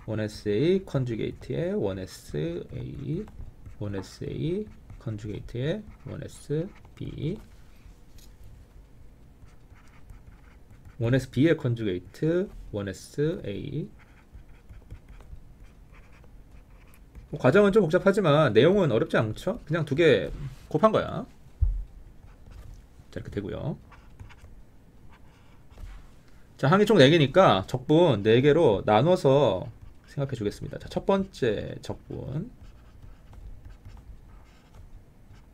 1sa 컨주게이트의 1sa 1sa 컨주게이트의 1sB 1sB의 컨주게이트 1sa 과정은 좀 복잡하지만 내용은 어렵지 않죠? 그냥 두 개 곱한 거야. 자 이렇게 되고요. 자 항이 총 4개니까 적분 4개로 나눠서 생각해 주겠습니다. 자, 첫 번째 적분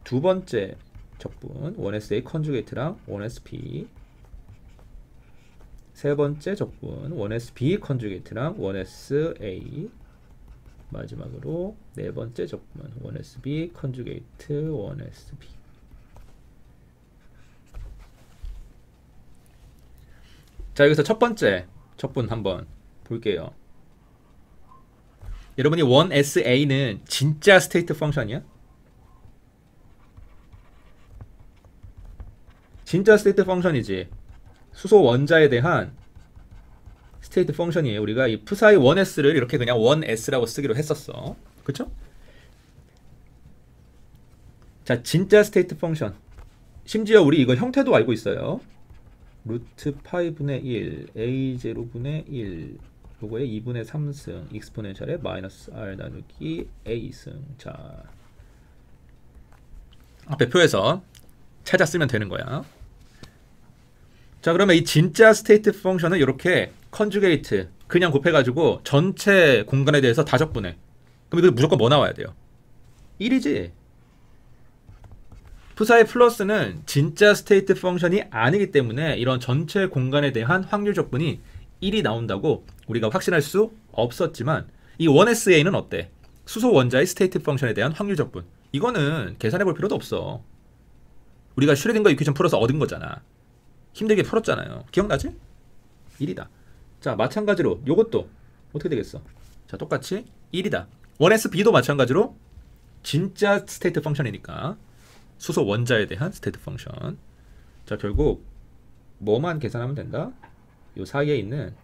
두 번째 적분 1sa 컨주게이트랑 1sB 세 번째 적분 1sB 컨주게이트랑 1sa 마지막으로 네 번째 적분 1sB 컨주게이트 1sB 자 여기서 첫 번째 적분 한번 볼게요. 여러분이 1sa는 진짜 스테이트 펑션이야? 진짜 스테이트 펑션이지. 수소 원자에 대한 스테이트 펑션이에요. 우리가 이 푸사이 1s를 이렇게 그냥 1s라고 쓰기로 했었어. 그쵸? 자, 진짜 스테이트 펑션. 심지어 우리 이거 형태도 알고 있어요. 루트 파이분의 1, a0분의 1, 요거에 2분의 3승, 익스포넨셜에 마이너스 r 나누기 a승. 자, 앞에 표에서 찾아 쓰면 되는 거야. 자 그러면 이 진짜 스테이트 펑션은 이렇게 컨주게이트 그냥 곱해가지고 전체 공간에 대해서 다 적분해. 그럼 이거 무조건 뭐 나와야 돼요? 1이지. 푸사이 플러스는 진짜 스테이트 펑션이 아니기 때문에 이런 전체 공간에 대한 확률 적분이 1이 나온다고 우리가 확신할 수 없었지만 이 1sa는 어때? 수소 원자의 스테이트 펑션에 대한 확률 적분. 이거는 계산해 볼 필요도 없어. 우리가 슈레딩거 이퀘이션 풀어서 얻은 거잖아. 힘들게 풀었잖아요. 기억나지? 1이다. 자 마찬가지로 요것도 어떻게 되겠어? 자 똑같이 1이다. 1SB도 마찬가지로 진짜 스테이트 펑션이니까 수소 원자에 대한 스테이트 펑션. 자, 결국 뭐만 계산하면 된다? 요 사이에 있는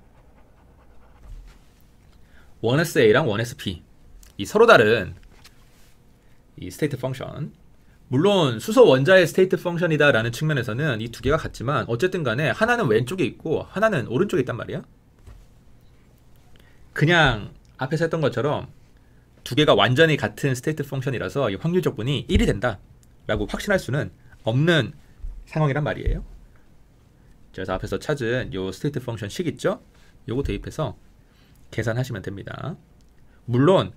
1SA랑 1SP, 이 서로 다른 이 스테이트 펑션. 물론 수소 원자의 스테이트 펑션이다 라는 측면에서는 이 두 개가 같지만 어쨌든 간에 하나는 왼쪽에 있고 하나는 오른쪽에 있단 말이야. 그냥 앞에서 했던 것처럼 두 개가 완전히 같은 스테이트 펑션이라서 이 확률 적분이 1이 된다 라고 확신할 수는 없는 상황이란 말이에요. 그래서 앞에서 찾은 요 스테이트 펑션 식 있죠? 요거 대입해서 계산하시면 됩니다. 물론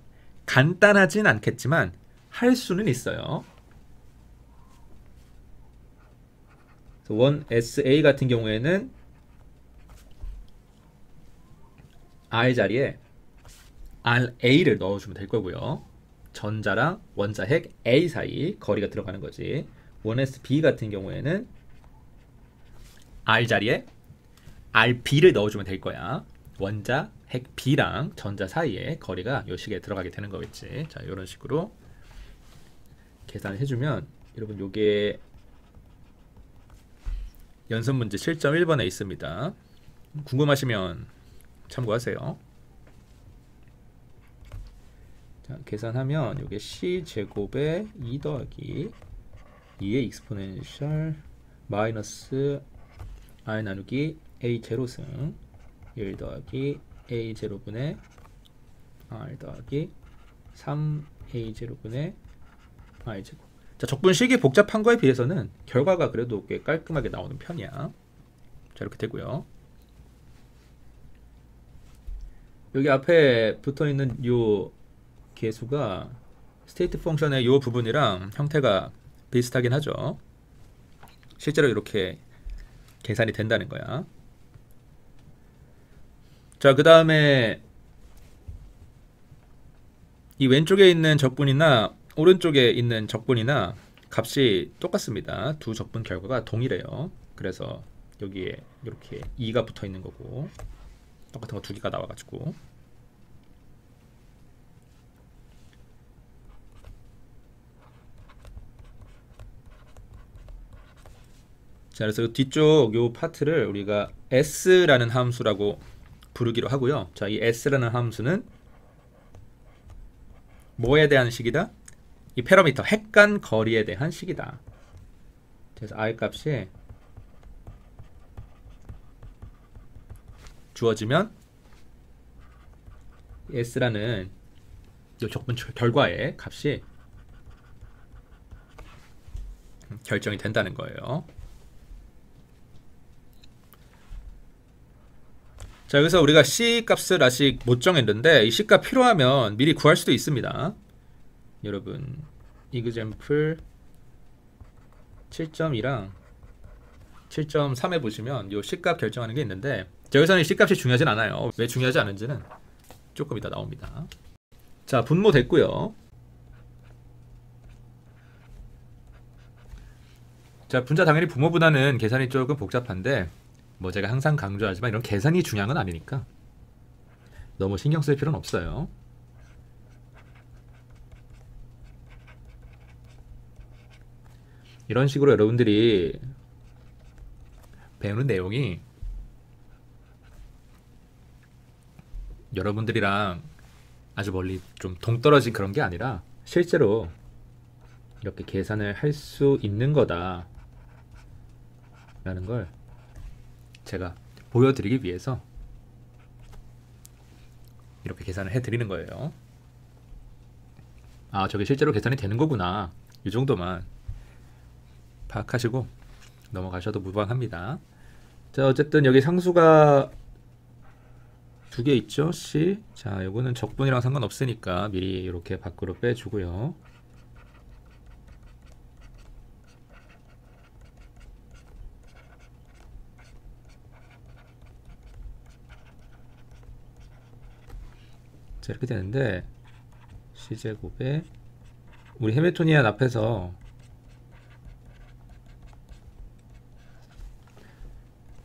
간단하진 않겠지만 할 수는 있어요. 1SA 같은 경우에는 R 자리에 RA를 넣어주면 될 거고요. 전자랑 원자 핵 A 사이 거리가 들어가는 거지. 1SB 같은 경우에는 R 자리에 RB를 넣어주면 될 거야. 원자 핵 B랑 전자 사이에 거리가 요 식에 들어가게 되는 거겠지. 자, 이런 식으로 계산을 해주면 여러분 요게 연습 문제 7.1번에 있습니다. 궁금하시면 참고하세요. 자, 계산하면 요게 C제곱에 2 더하기 2의 익스포넨셜 마이너스 R 나누기 A 제로승 1 더하기 A 제로분의 R 더하기 3A 제로분의 R 제곱. 자, 적분식이 복잡한 거에 비해서는 결과가 그래도 꽤 깔끔하게 나오는 편이야. 자, 이렇게 되고요. 여기 앞에 붙어있는 요 계수가 스테이트 펑션의 요 부분이랑 형태가 비슷하긴 하죠. 실제로 이렇게 계산이 된다는 거야. 자, 그 다음에 이 왼쪽에 있는 적분이나 오른쪽에 있는 적분이나 값이 똑같습니다. 두 적분 결과가 동일해요. 그래서 여기에 이렇게 2가 붙어 있는 거고 똑같은 거 두 개가 나와가지고. 자, 그래서 뒤쪽 요 파트를 우리가 S라는 함수라고 부르기로 하고요. 자, 이 S라는 함수는 뭐에 대한 식이다? 이 패러미터 핵 간 거리에 대한 식이다. 그래서 R 값이 주어지면 S라는 이 적분 결과의 값이 결정이 된다는 거예요. 자, 여기서 우리가 C 값을 아직 못 정했는데 이 C 값 필요하면 미리 구할 수도 있습니다. 여러분, 이그젬플 7.2랑 7.3에 보시면 이 C 값 결정하는 게 있는데 여기서는 이 C 값이 중요하진 않아요. 왜 중요하지 않은지는 조금 이따 나옵니다. 자, 분모 됐고요. 자, 분자 당연히 부모보다는 계산이 조금 복잡한데 뭐 제가 항상 강조하지만 이런 계산이 중요한 건 아니니까 너무 신경 쓸 필요는 없어요. 이런 식으로 여러분들이 배우는 내용이 여러분들이랑 아주 멀리 좀 동떨어진 그런 게 아니라 실제로 이렇게 계산을 할 수 있는 거다 라는 걸 제가 보여드리기 위해서 이렇게 계산을 해드리는 거예요. 아, 저게 실제로 계산이 되는 거구나. 이 정도만 파악하시고 넘어가셔도 무방합니다. 자, 어쨌든 여기 상수가 두 개 있죠. C. 자, 요거는 적분이랑 상관없으니까 미리 이렇게 밖으로 빼주고요. 자, 이렇게 되는데 C제곱에 우리 해밀토니안 앞에서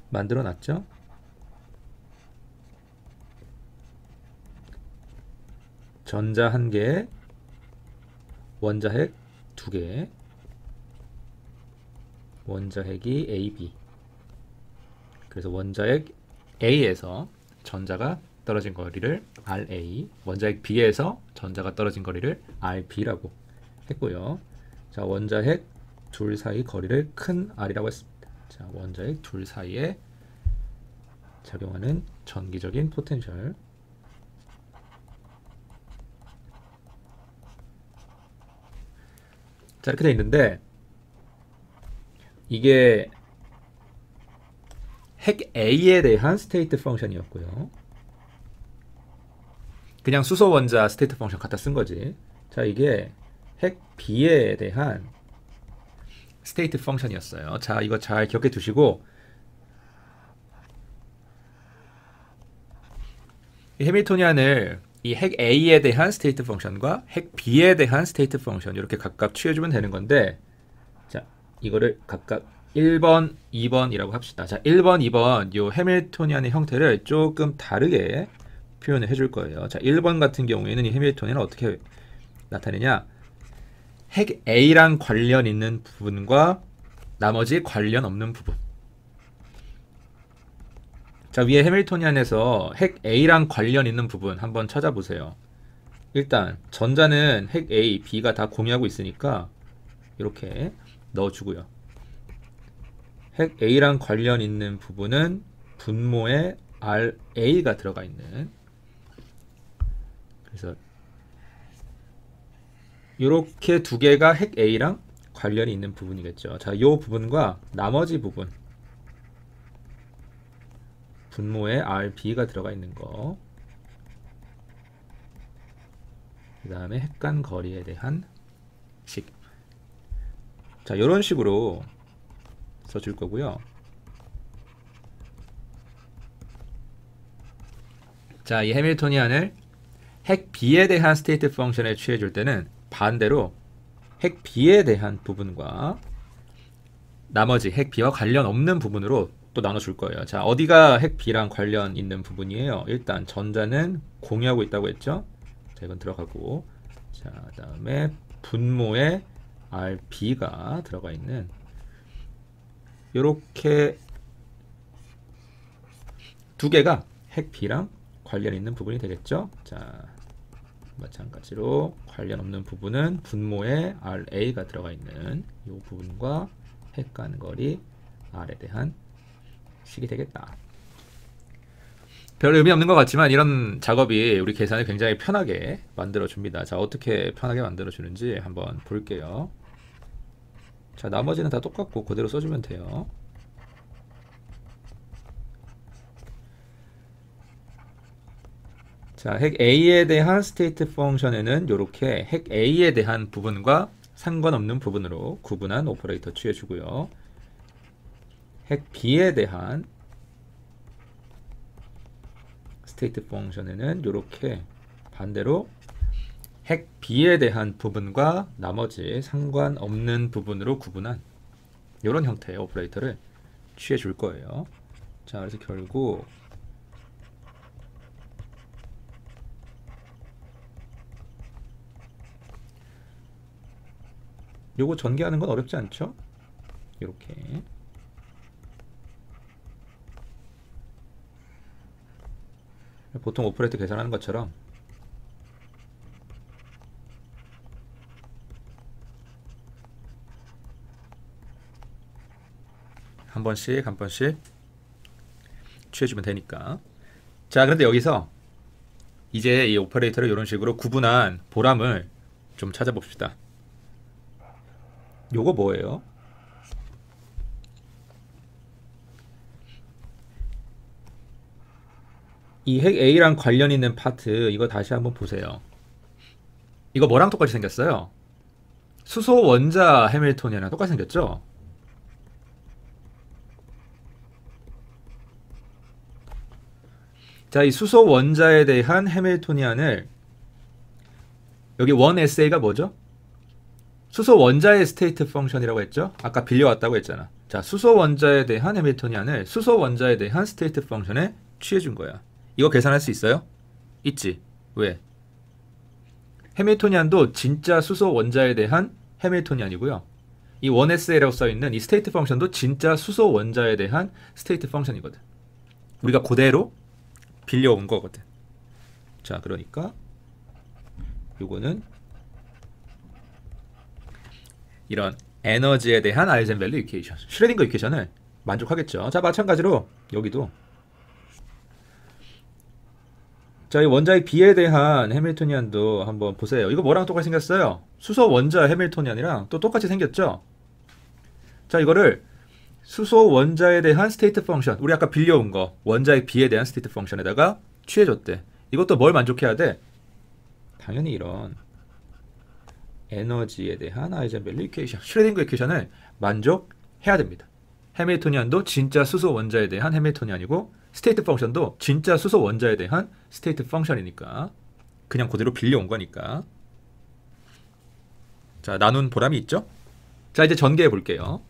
만들어 놨죠? 전자 1개, 원자핵 2개, 원자핵이 A, B. 그래서 원자핵 A에서 전자가 떨어진 거리를 RA, 원자핵 B에서 전자가 떨어진 거리를 RB라고 했고요. 자, 원자핵 둘 사이 거리를 큰 R이라고 했습니다. 자, 원자핵 둘 사이에 작용하는 전기적인 포텐셜. 자, 이렇게 돼 있는데 이게 핵 A에 대한 스테이트 펑션이었고요. 그냥 수소 원자 스테이트 펑션 갖다 쓴 거지. 자, 이게 핵 B에 대한 스테이트 펑션이었어요. 자, 이거 잘 기억해 두시고 이 해밀토니안을 이 핵 A에 대한 스테이트 펑션과 핵 B에 대한 스테이트 펑션 이렇게 각각 취해주면 되는 건데, 자, 이거를 각각 1번, 2번이라고 합시다. 자, 1번, 2번 요 해밀토니안의 형태를 조금 다르게 표현을 해줄 거예요. 자, 1번 같은 경우에는 이 해밀토니안을 어떻게 나타내냐? 핵 A랑 관련 있는 부분과 나머지 관련 없는 부분. 자, 위에 해밀토니안에서 핵 A랑 관련 있는 부분 한번 찾아보세요. 일단 전자는 핵 A, B가 다 공유하고 있으니까 이렇게 넣어주고요. 핵 A랑 관련 있는 부분은 분모에 RA가 들어가 있는, 그래서 이렇게 두 개가 핵 A랑 관련이 있는 부분이겠죠. 자, 이 부분과 나머지 부분 분모에 RB가 들어가 있는 거, 그 다음에 핵 간 거리에 대한 식. 자, 이런 식으로 써줄 거고요. 자, 이 해밀토니안을 핵 B에 대한 스테이트 펑션에 취해줄 때는 반대로 핵 B에 대한 부분과 나머지 핵 B와 관련 없는 부분으로 또 나눠줄 거예요. 자, 어디가 핵 B랑 관련 있는 부분이에요? 일단 전자는 공유하고 있다고 했죠? 자, 이건 들어가고, 자, 다음에 분모에 RB가 들어가 있는 요렇게 두 개가 핵 B랑 관련 있는 부분이 되겠죠? 자, 마찬가지로 관련 없는 부분은 분모에 RA가 들어가 있는 이 부분과 핵 간 거리 R에 대한 식이 되겠다. 별 의미 없는 것 같지만 이런 작업이 우리 계산을 굉장히 편하게 만들어 줍니다. 자, 어떻게 편하게 만들어 주는지 한번 볼게요. 자, 나머지는 다 똑같고 그대로 써주면 돼요. 자, 핵 A에 대한 스테이트 펑션에는 이렇게 핵 A에 대한 부분과 상관없는 부분으로 구분한 오퍼레이터 취해주고요. 핵 B에 대한 스테이트 펑션에는 이렇게 반대로 핵 B에 대한 부분과 나머지 상관없는 부분으로 구분한 이런 형태의 오퍼레이터를 취해 줄 거예요. 자, 그래서 결국 요거 전개하는 건 어렵지 않죠? 이렇게 보통 오퍼레이터 계산하는 것처럼 한 번씩 취해주면 되니까. 자, 그런데 여기서 이제 이 오퍼레이터를 이런 식으로 구분한 보람을 좀 찾아봅시다. 요거 뭐예요? 이 핵 A랑 관련 있는 파트 이거 다시 한번 보세요. 이거 뭐랑 똑같이 생겼어요? 수소 원자 해밀토니안이랑 똑같이 생겼죠? 자, 이 수소 원자에 대한 해밀토니안을 여기 1SA가 뭐죠? 수소 원자의 스테이트 펑션이라고 했죠? 아까 빌려왔다고 했잖아. 자, 수소 원자에 대한 해밀토니안을 수소 원자에 대한 스테이트 펑션에 취해준 거야. 이거 계산할 수 있어요? 있지. 왜? 해밀토니안도 진짜 수소 원자에 대한 해밀토니안이고요. 이 1SA라고 써있는 이 스테이트 펑션도 진짜 수소 원자에 대한 스테이트 펑션이거든. 우리가 그대로 빌려온 거거든. 자, 그러니까 요거는 이런 에너지에 대한 아이젠밸류 이퀘이션, 슈레딩거 이퀘이션을 만족하겠죠. 자, 마찬가지로 여기도 자, 이 원자의 B에 대한 해밀토니안도 한번 보세요. 이거 뭐랑 똑같이 생겼어요? 수소 원자 해밀토니안이랑 또 똑같이 생겼죠? 자, 이거를 수소 원자에 대한 스테이트 펑션, 우리 아까 빌려온 거 원자의 B에 대한 스테이트 펑션에다가 취해줬대. 이것도 뭘 만족해야 돼? 당연히 이런 에너지에 대한 아이젠밸류 이퀘이션, 슈레딩거 이퀘이션을 만족해야 됩니다. 해밀토니안도 진짜 수소 원자에 대한 해밀토니안이고 스테이트 펑션도 진짜 수소 원자에 대한 스테이트 펑션이니까 그냥 그대로 빌려온 거니까. 자, 나눈 보람이 있죠? 자, 이제 전개해 볼게요.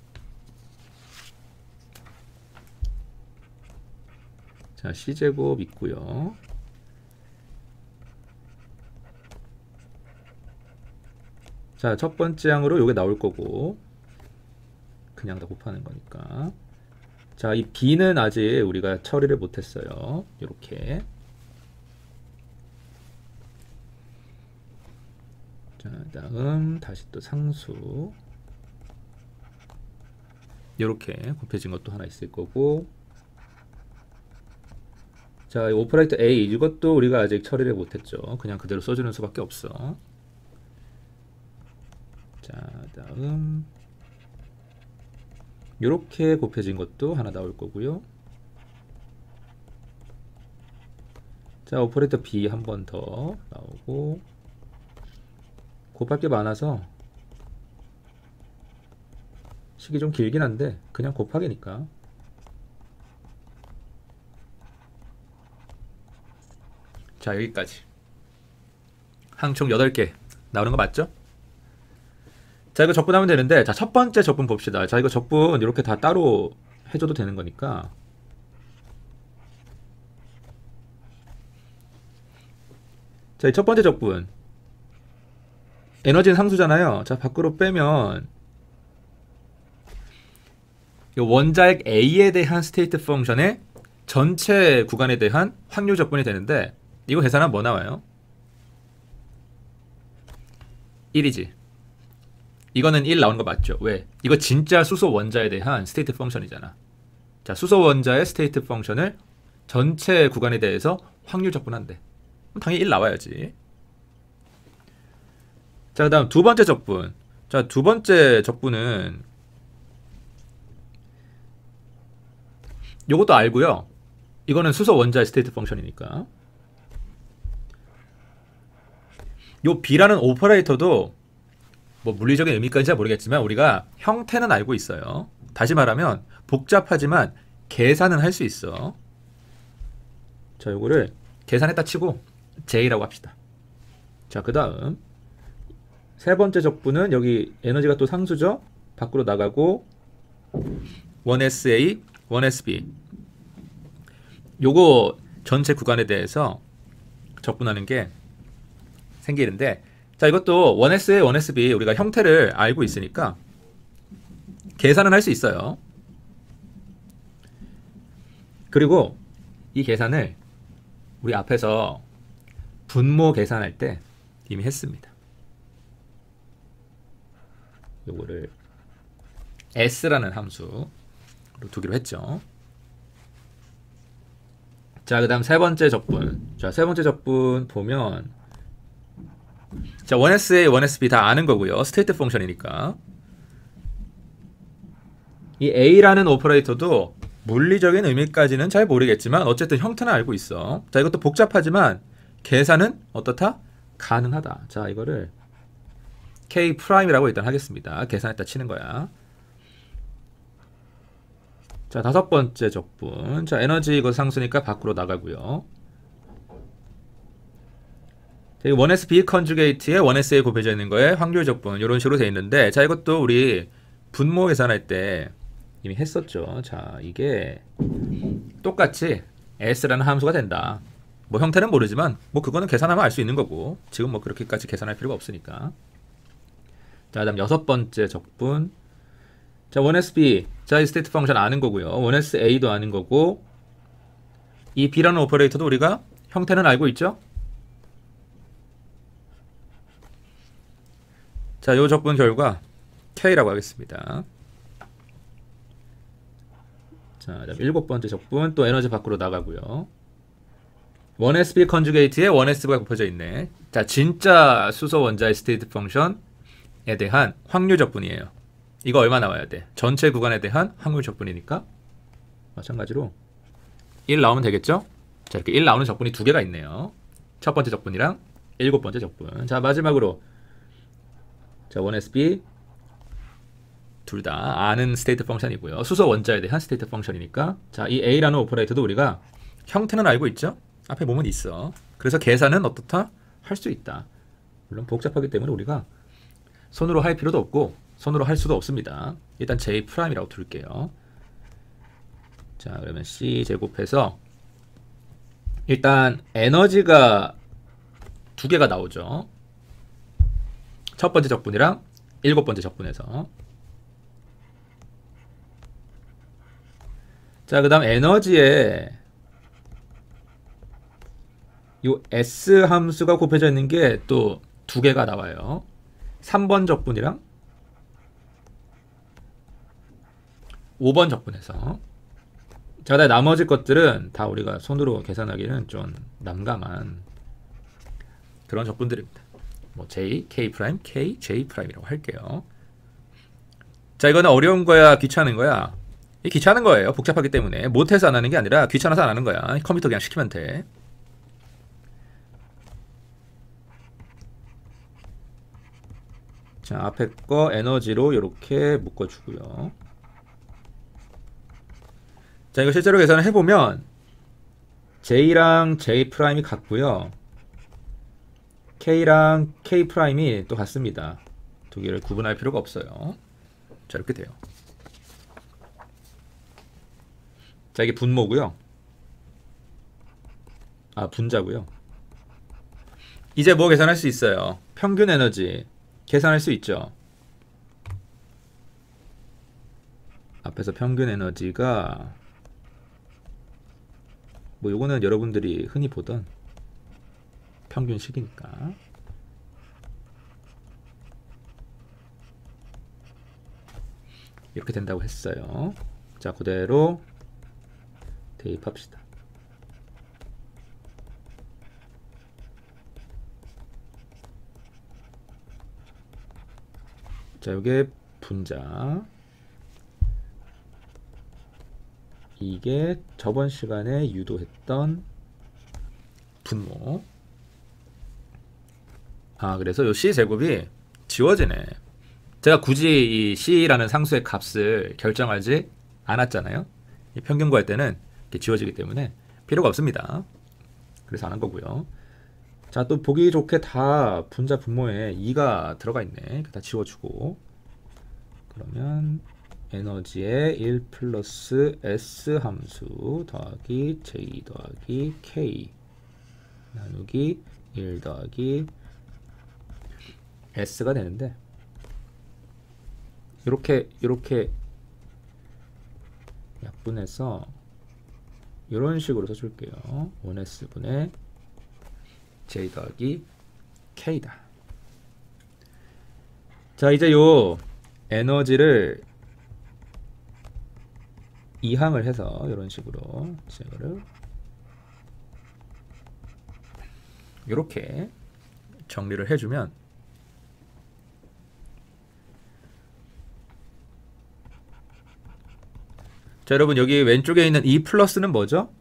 자, C제곱 있고요. 자, 첫 번째 항으로 요게 나올 거고 그냥 다 곱하는 거니까. 자, 이 B는 아직 우리가 처리를 못했어요. 요렇게. 자, 다음 다시 또 상수. 요렇게 곱해진 것도 하나 있을 거고. 자, 이 오퍼레이터 A 이것도 우리가 아직 처리를 못했죠. 그냥 그대로 써주는 수밖에 없어. 자, 다음 요렇게 곱해진 것도 하나 나올 거고요. 자, 오퍼레이터 B 한 번 더 나오고. 곱할 게 많아서 식이 좀 길긴 한데 그냥 곱하기니까. 자, 여기까지 항 총 8개 나오는 거 맞죠? 자, 이거 적분하면 되는데, 자, 첫 번째 적분 봅시다. 자, 이거 적분 이렇게 다 따로 해줘도 되는 거니까. 자, 이 첫 번째 적분 에너지는 상수잖아요. 자, 밖으로 빼면 이 원자핵 A에 대한 스테이트 펑션의 전체 구간에 대한 확률 적분이 되는데, 이거 계산하면 뭐 나와요? 1이지. 이거는 1 나오는 거 맞죠? 왜? 이거 진짜 수소 원자에 대한 스테이트 펑션이잖아. 자, 수소 원자의 스테이트 펑션을 전체 구간에 대해서 확률 적분한대. 그럼 당연히 1 나와야지. 자, 그 다음 두 번째 적분. 자, 두 번째 적분은 요것도 알고요. 이거는 수소 원자의 스테이트 펑션이니까. 요 B라는 오퍼레이터도 뭐 물리적인 의미까지는 잘 모르겠지만 우리가 형태는 알고 있어요. 다시 말하면 복잡하지만 계산은 할 수 있어. 자, 요거를 계산했다 치고 J라고 합시다. 자, 그 다음 세 번째 적분은 여기 에너지가 또 상수죠. 밖으로 나가고 1SA, 1SB 요거 전체 구간에 대해서 적분하는 게 생기는데, 자, 이것도 1SA, 1SB 우리가 형태를 알고 있으니까 계산은 할 수 있어요. 그리고 이 계산을 우리 앞에서 분모 계산할 때 이미 했습니다. 요거를 S라는 함수로 두기로 했죠. 자, 그 다음 세 번째 적분. 자, 세 번째 적분 보면 자, 1SA, 1SB 다 아는 거고요. 스테이트 펑션이니까. 이 A라는 오퍼레이터도 물리적인 의미까지는 잘 모르겠지만 어쨌든 형태는 알고 있어. 자, 이것도 복잡하지만 계산은 어떻다? 가능하다. 자, 이거를 K'이라고 일단 하겠습니다. 계산했다 치는 거야. 자, 다섯 번째 적분. 자, 에너지 이거 상수니까 밖으로 나가고요. 자, 1SB 컨주게이트에 1SA 곱해져 있는 거에 확률 적분 이런 식으로 되어 있는데, 자, 이것도 우리 분모 계산할 때 이미 했었죠. 자, 이게 똑같이 S라는 함수가 된다. 뭐 형태는 모르지만 뭐 그거는 계산하면 알 수 있는 거고 지금 뭐 그렇게까지 계산할 필요가 없으니까. 자, 그다음 여섯 번째 적분. 자, 1sb. 자, 이 스테이트 펑션 아는 거고요. 1sa도 아는 거고 이 b라는 오퍼레이터도 우리가 형태는 알고 있죠? 자, 요 적분 결과 K라고 하겠습니다. 자, 그다음 일곱 번째 적분 또 에너지 밖으로 나가고요. 1sb 컨주게이트에 1s가 곱해져 있네. 자, 진짜 수소 원자의 스테이트 펑션에 대한 확률 적분이에요. 이거 얼마 나와야 돼? 전체 구간에 대한 확률 적분이니까 마찬가지로 1 나오면 되겠죠? 자, 이렇게 1 나오는 적분이 두 개가 있네요. 첫 번째 적분이랑 일곱 번째 적분. 자, 마지막으로 자, 1sb 둘 다 아는 스테이트 펑션이고요. 수소 원자에 대한 스테이트 펑션이니까 자, 이 A라는 오퍼레이터도 우리가 형태는 알고 있죠? 앞에 보면 있어. 그래서 계산은 어떻다? 할 수 있다. 물론 복잡하기 때문에 우리가 손으로 할 필요도 없고 손으로 할 수도 없습니다. 일단 J'이라고 둘게요. 자, 그러면 C 제곱해서 일단 에너지가 두 개가 나오죠. 첫 번째 적분이랑 일곱 번째 적분에서. 자, 그 다음 에너지에 요 S 함수가 곱해져 있는 게 또 두 개가 나와요. 3번 적분이랑 5번 적분에서. 자, 그다음 나머지 것들은 다 우리가 손으로 계산하기는 좀 난감한 그런 적분들입니다. 뭐 J, K 프라임, K, J 프라임이라고 할게요. 자, 이거는 어려운 거야, 귀찮은 거야? 이 귀찮은 거예요. 복잡하기 때문에 못해서 안 하는 게 아니라 귀찮아서 안 하는 거야. 컴퓨터 그냥 시키면 돼. 자, 앞에 거 에너지로 이렇게 묶어주고요. 자, 이거 실제로 계산을 해보면 J랑 J 프라임이 같고요. K랑 K 프라임이 또 같습니다. 두 개를 구분할 필요가 없어요. 자, 이렇게 돼요. 자, 이게 분모고요. 아, 분자고요. 이제 뭐 계산할 수 있어요? 평균 에너지 계산할 수 있죠. 앞에서 평균 에너지가 뭐 요거는 여러분들이 흔히 보던 평균식이니까. 이렇게 된다고 했어요. 자, 그대로 대입합시다. 자, 요게 분자. 이게 저번 시간에 유도했던 분모. 아, 그래서 요 C제곱이 지워지네. 제가 굳이 이 C라는 상수의 값을 결정하지 않았잖아요. 이 평균 구할 때는 이렇게 지워지기 때문에 필요가 없습니다. 그래서 안 한 거고요. 자, 또 보기 좋게 다 분자 분모에 2가 들어가 있네. 다 지워주고. 그러면 에너지에 1 플러스 S 함수 더하기 J 더하기 K 나누기 1 더하기 S가 되는데 이렇게 약분해서 이런 식으로 써줄게요. 1S분의 J 더하기 K다. 자, 이제 요 에너지를 이항을 해서 이런 식으로 이거를 이렇게 정리를 해주면 자, 여러분 여기 왼쪽에 있는 이 플러스는 뭐죠?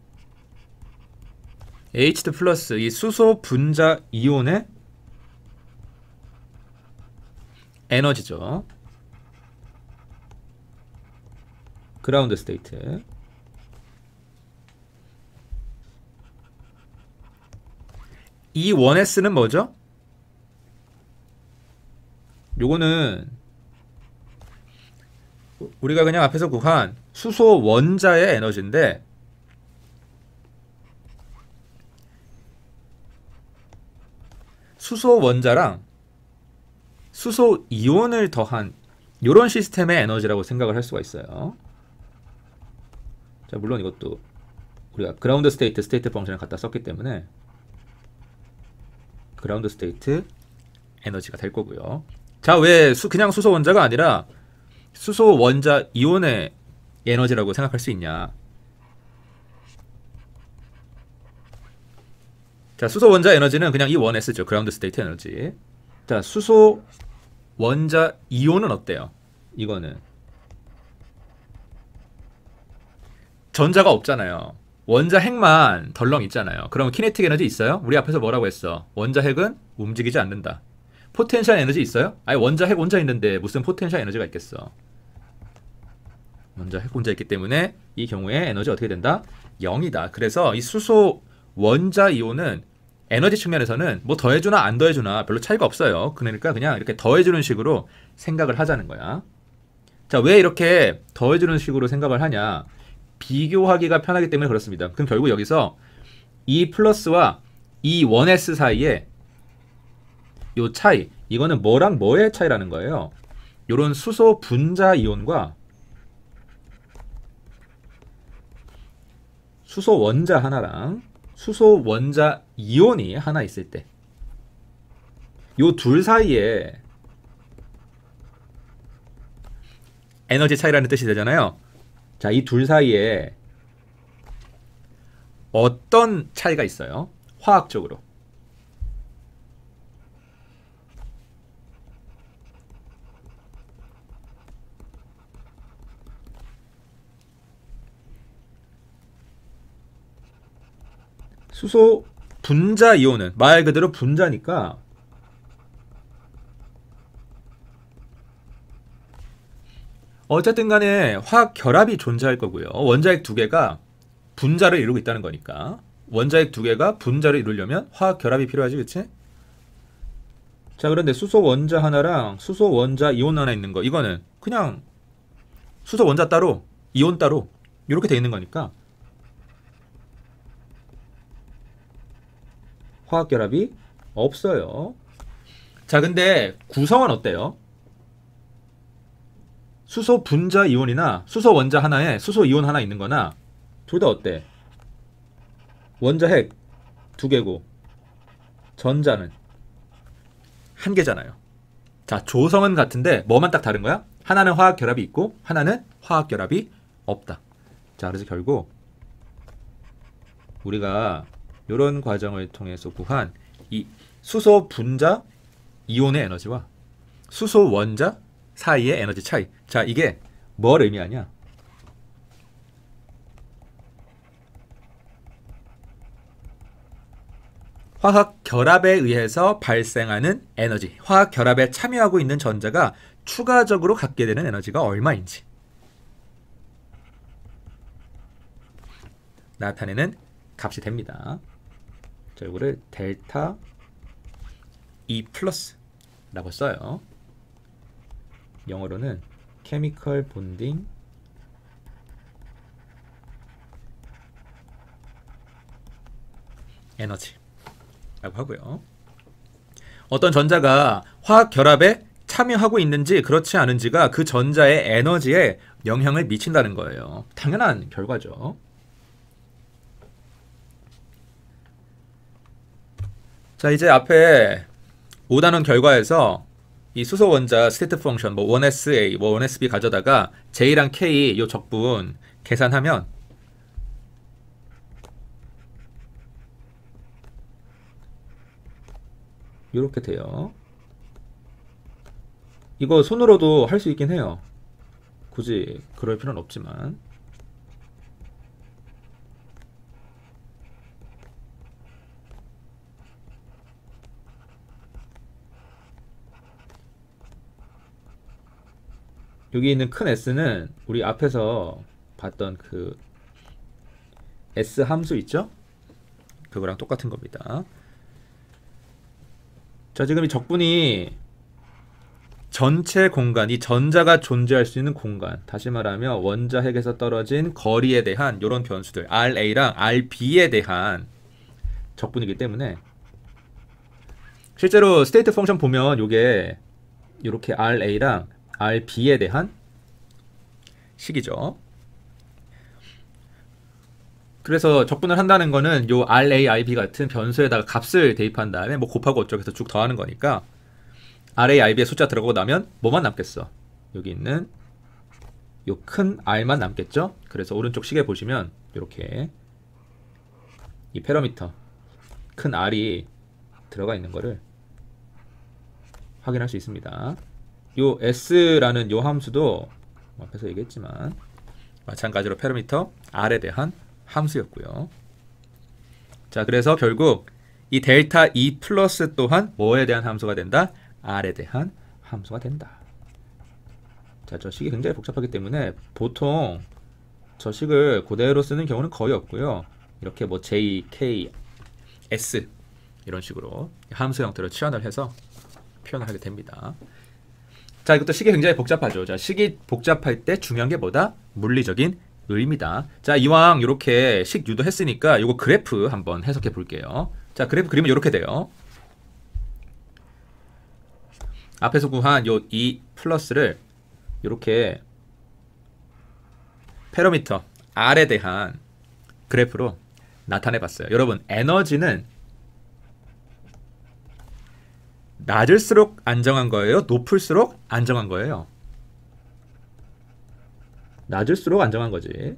H2 플러스 이 수소 분자 이온의 에너지죠. 그라운드 스테이트. 이 1S는 뭐죠? 요거는 우리가 그냥 앞에서 구한 수소 원자의 에너지인데 수소 원자랑 수소 이온을 더한 이런 시스템의 에너지라고 생각을 할 수가 있어요. 자, 물론 이것도 우리가 그라운드 스테이트, 스테이트 펑션을 갖다 썼기 때문에 그라운드 스테이트 에너지가 될 거고요. 자, 왜 그냥 수소 원자가 아니라 수소 원자 이온의 에너지라고 생각할 수 있냐? 자, 수소 원자 에너지는 그냥 E1S죠. 그라운드 스테이트 에너지. 자, 수소 원자 이온은 어때요? 이거는 전자가 없잖아요. 원자 핵만 덜렁 있잖아요. 그럼 키네틱 에너지 있어요? 우리 앞에서 뭐라고 했어? 원자 핵은 움직이지 않는다. 포텐셜 에너지 있어요? 아니, 원자 핵 혼자 있는데 무슨 포텐셜 에너지가 있겠어? 원자 핵 혼자 있기 때문에 이 경우에 에너지 어떻게 된다? 0이다. 그래서 이 수소 원자 이온은 에너지 측면에서는 뭐 더해주나 안 더해주나 별로 차이가 없어요. 그러니까 그냥 이렇게 더해주는 식으로 생각을 하자는 거야. 자, 왜 이렇게 더해주는 식으로 생각을 하냐? 비교하기가 편하기 때문에 그렇습니다. 그럼 결국 여기서 E 플러스와 E1S 사이에 요 차이, 이거는 뭐랑 뭐의 차이라는 거예요. 요런 수소 분자 이온과 수소 원자 하나랑 수소 원자 이온이 하나 있을 때 요 둘 사이에 에너지 차이라는 뜻이 되잖아요. 자, 이 둘 사이에 어떤 차이가 있어요? 화학적으로. 수소 분자 이온은 말 그대로 분자니까 어쨌든 간에 화학 결합이 존재할 거고요. 원자핵 두 개가 분자를 이루고 있다는 거니까 원자핵 두 개가 분자를 이루려면 화학 결합이 필요하지, 그치? 자, 그런데 수소 원자 하나랑 수소 원자 이온 하나 있는 거, 이거는 그냥 수소 원자 따로 이온 따로 이렇게 돼 있는 거니까 화학 결합이 없어요. 자, 근데 구성은 어때요? 수소 분자 이온이나 수소 원자 하나에 수소 이온 하나 있는 거나 둘 다 어때? 원자 핵 두 개고 전자는 한 개잖아요. 자, 조성은 같은데 뭐만 딱 다른 거야? 하나는 화학 결합이 있고 하나는 화학 결합이 없다. 자, 그래서 결국 우리가 이런 과정을 통해서 구한 이 수소 분자 이온의 에너지와 수소 원자 사이의 에너지 차이. 자, 이게 뭘 의미하냐? 화학 결합에 의해서 발생하는 에너지, 화학 결합에 참여하고 있는 전자가 추가적으로 갖게 되는 에너지가 얼마인지 나타내는 값이 됩니다. 자, 이거를 델타 E 플러스라고 써요. 영어로는 chemical bonding 에너지라고 하고요. 어떤 전자가 화학 결합에 참여하고 있는지 그렇지 않은지가 그 전자의 에너지에 영향을 미친다는 거예요. 당연한 결과죠. 자, 이제 앞에 5단원 결과에서 이 수소 원자 스테이트 펑션 뭐 1SA, 뭐 1SB 가져다가 J랑 K 요 적분 계산하면 이렇게 돼요. 이거 손으로도 할 수 있긴 해요. 굳이 그럴 필요는 없지만. 여기 있는 큰 S는 우리 앞에서 봤던 그 S 함수 있죠? 그거랑 똑같은 겁니다. 자, 지금 이 적분이 전체 공간, 이 전자가 존재할 수 있는 공간, 다시 말하면 원자핵에서 떨어진 거리에 대한 이런 변수들 RA랑 RB에 대한 적분이기 때문에 실제로 스테이트 펑션 보면 요게 이렇게 RA랑 RB에 대한 식이죠. 그래서 적분을 한다는 거는 요 RA, RB 같은 변수에다가 값을 대입한 다음에 뭐 곱하고 어쩌고 해서 쭉 더하는 거니까 RA, RB의 숫자 들어가고 나면 뭐만 남겠어? 여기 있는 요 큰 R만 남겠죠? 그래서 오른쪽 식에 보시면 이렇게 이 패러미터 큰 R이 들어가 있는 거를 확인할 수 있습니다. 요 S라는 요 함수도 앞에서 얘기했지만 마찬가지로 패러미터 R에 대한 함수였고요. 자, 그래서 결국 이 델타 E 플러스 또한 뭐에 대한 함수가 된다? R에 대한 함수가 된다. 자, 저 식이 굉장히 복잡하기 때문에 보통 저 식을 그대로 쓰는 경우는 거의 없고요. 이렇게 뭐 J, K, S 이런 식으로 함수 형태로 치환을 해서 표현을 하게 됩니다. 자, 이것도 식이 굉장히 복잡하죠. 자, 식이 복잡할 때 중요한 게 뭐다? 물리적인 의미다. 자, 이왕 이렇게 식 유도했으니까 이거 그래프 한번 해석해 볼게요. 자, 그래프 그리면 이렇게 돼요. 앞에서 구한 요 E 플러스를 이렇게 패러미터 R에 대한 그래프로 나타내 봤어요. 여러분, 에너지는 낮을수록 안정한 거예요? 높을수록 안정한 거예요? 낮을수록 안정한 거지.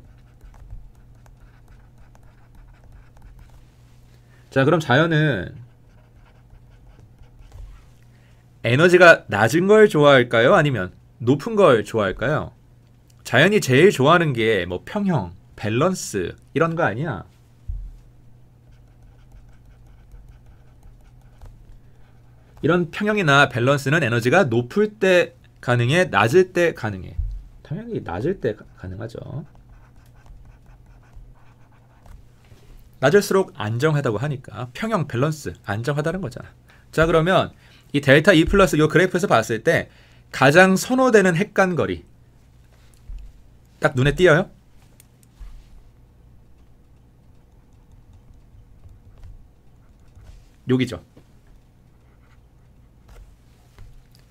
자, 그럼 자연은 에너지가 낮은 걸 좋아할까요? 아니면 높은 걸 좋아할까요? 자연이 제일 좋아하는 게 뭐 평형, 밸런스 이런 거 아니야? 이런 평형이나 밸런스는 에너지가 높을 때 가능해, 낮을 때 가능해. 당연히 낮을 때 가능하죠. 낮을수록 안정하다고 하니까 평형, 밸런스, 안정하다는 거잖아. 자, 그러면 이 델타 E 플러스 이 그래프에서 봤을 때 가장 선호되는 핵간거리 딱 눈에 띄어요? 여기죠.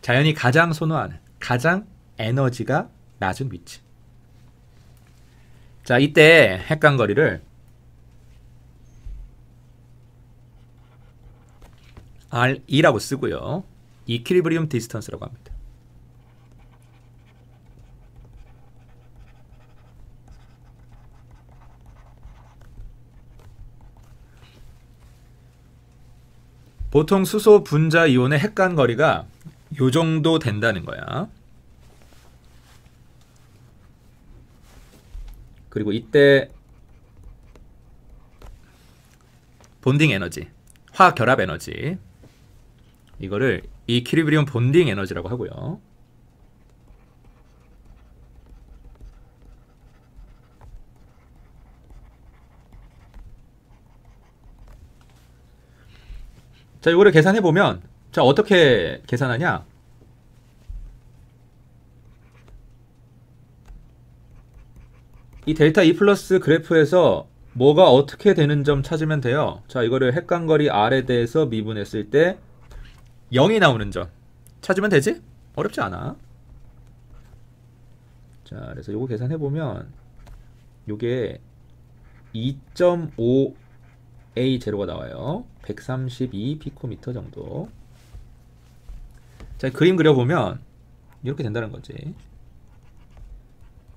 자연이 가장 선호하는, 가장 에너지가 낮은 위치. 자, 이때 핵간거리를 R2라고 쓰고요. 이퀄리브리움 디스턴스라고 합니다. 보통 수소 분자 이온의 핵간거리가 요 정도 된다는 거야. 그리고 이때 본딩 에너지, 화학 결합 에너지, 이거를 이퀄리브리움 본딩 에너지라고 하고요. 자, 이거를 계산해 보면, 자, 어떻게 계산하냐? 이 델타 E 플러스 그래프에서 뭐가 어떻게 되는 점 찾으면 돼요. 자, 이거를 핵간거리 R에 대해서 미분했을 때 0이 나오는 점 찾으면 되지? 어렵지 않아. 자, 그래서 요거 계산해 보면 요게 2.5A0가 나와요. 132 피코미터 정도. 자, 그림 그려보면 이렇게 된다는 거지.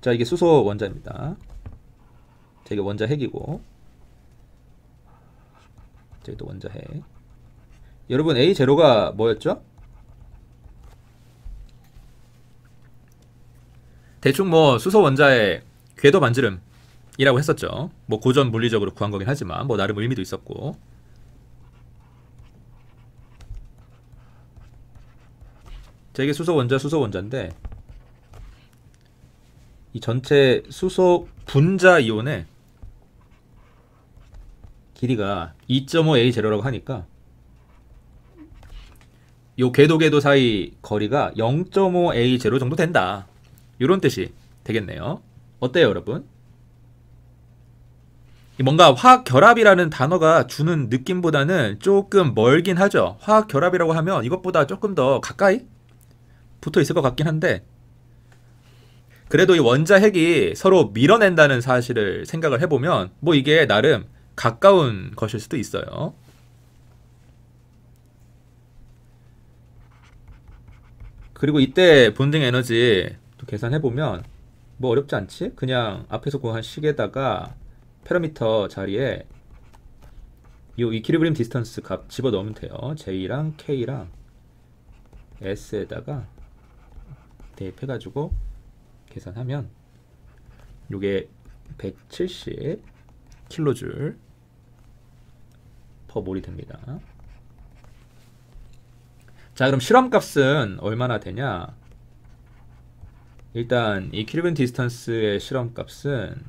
자, 이게 수소 원자입니다. 자, 이게 원자 핵이고, 자, 또 원자 핵. 여러분, A0가 뭐였죠? 대충 뭐 수소 원자의 궤도 반지름이라고 했었죠. 뭐 고전 물리적으로 구한 거긴 하지만 뭐 나름 의미도 있었고. 자, 이게 수소 원자인데 이 전체 수소 분자 이온의 길이가 2.5A0라고 하니까 요 궤도 사이 거리가 0.5A0 정도 된다. 이런 뜻이 되겠네요. 어때요, 여러분? 뭔가 화학 결합이라는 단어가 주는 느낌보다는 조금 멀긴 하죠. 화학 결합이라고 하면 이것보다 조금 더 가까이 붙어 있을 것 같긴 한데, 그래도 이 원자 핵이 서로 밀어낸다는 사실을 생각을 해보면 뭐 이게 나름 가까운 것일 수도 있어요. 그리고 이때 본딩 에너지 또 계산해보면 뭐 어렵지 않지? 그냥 앞에서 구한 식에다가 패러미터 자리에 이 이퀴리브리움 디스턴스 값 집어넣으면 돼요. J랑 K랑 S에다가 대입해가지고 계산하면 요게 170 킬로줄 퍼 몰이 됩니다. 자, 그럼 실험값은 얼마나 되냐? 일단 이 킬빈 디스턴스의 실험값은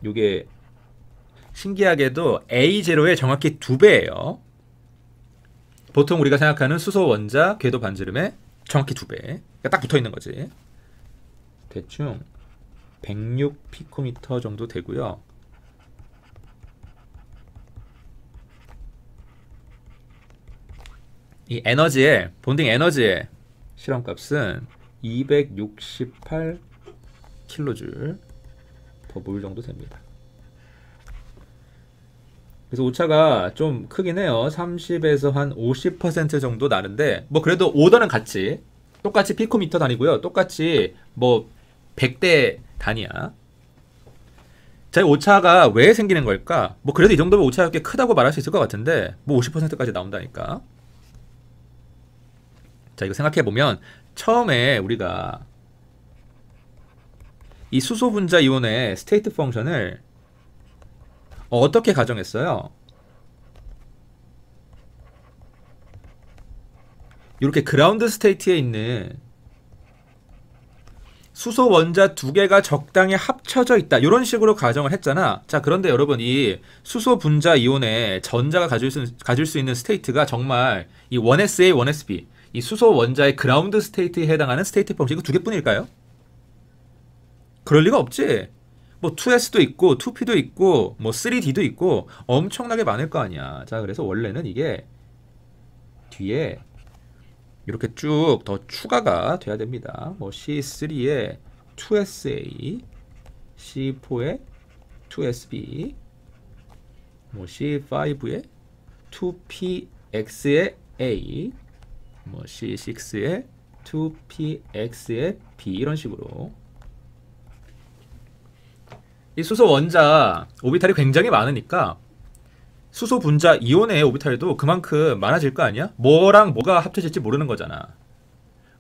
요게 신기하게도 A0의 정확히 2배예요. 보통 우리가 생각하는 수소 원자 궤도 반지름의 정확히 2배. 그러니까 딱 붙어 있는 거지. 대충 106 피코미터 정도 되고요. 이 에너지의 본딩 에너지의 실험값은 268 킬로줄 퍼 몰 정도 됩니다. 그래서 오차가 좀 크긴 해요. 30에서 한 50% 정도 나는데 뭐 그래도 오더는 같이 똑같이 피코미터 단위고요. 똑같이 뭐 100대 단위야. 자, 오차가 왜 생기는 걸까? 뭐 그래도 이 정도면 오차가 꽤 크다고 말할 수 있을 것 같은데 뭐 50%까지 나온다니까. 자, 이거 생각해보면 처음에 우리가 이 수소 분자 이온의 스테이트 펑션을 어떻게 가정했어요? 이렇게 그라운드 스테이트에 있는 수소 원자 두 개가 적당히 합쳐져 있다. 이런 식으로 가정을 했잖아. 자, 그런데 여러분 이 수소 분자 이온의 전자가 가질 수 있는 스테이트가 정말 이 1sa, 1sb 이 수소 원자의 그라운드 스테이트에 해당하는 스테이트 펑션 이거 두 개뿐일까요? 그럴 리가 없지. 뭐 2s도 있고 2p도 있고 뭐 3d도 있고 엄청나게 많을 거 아니야. 자, 그래서 원래는 이게 뒤에 이렇게 쭉 더 추가가 돼야 됩니다. 뭐 C3에 2sa, C4에 2sb, 뭐 C5에 2px에 a, 뭐 C6에 2px에 b 이런 식으로 이 수소 원자 오비탈이 굉장히 많으니까 수소 분자 이온의 오비탈도 그만큼 많아질 거 아니야? 뭐랑 뭐가 합쳐질지 모르는 거잖아.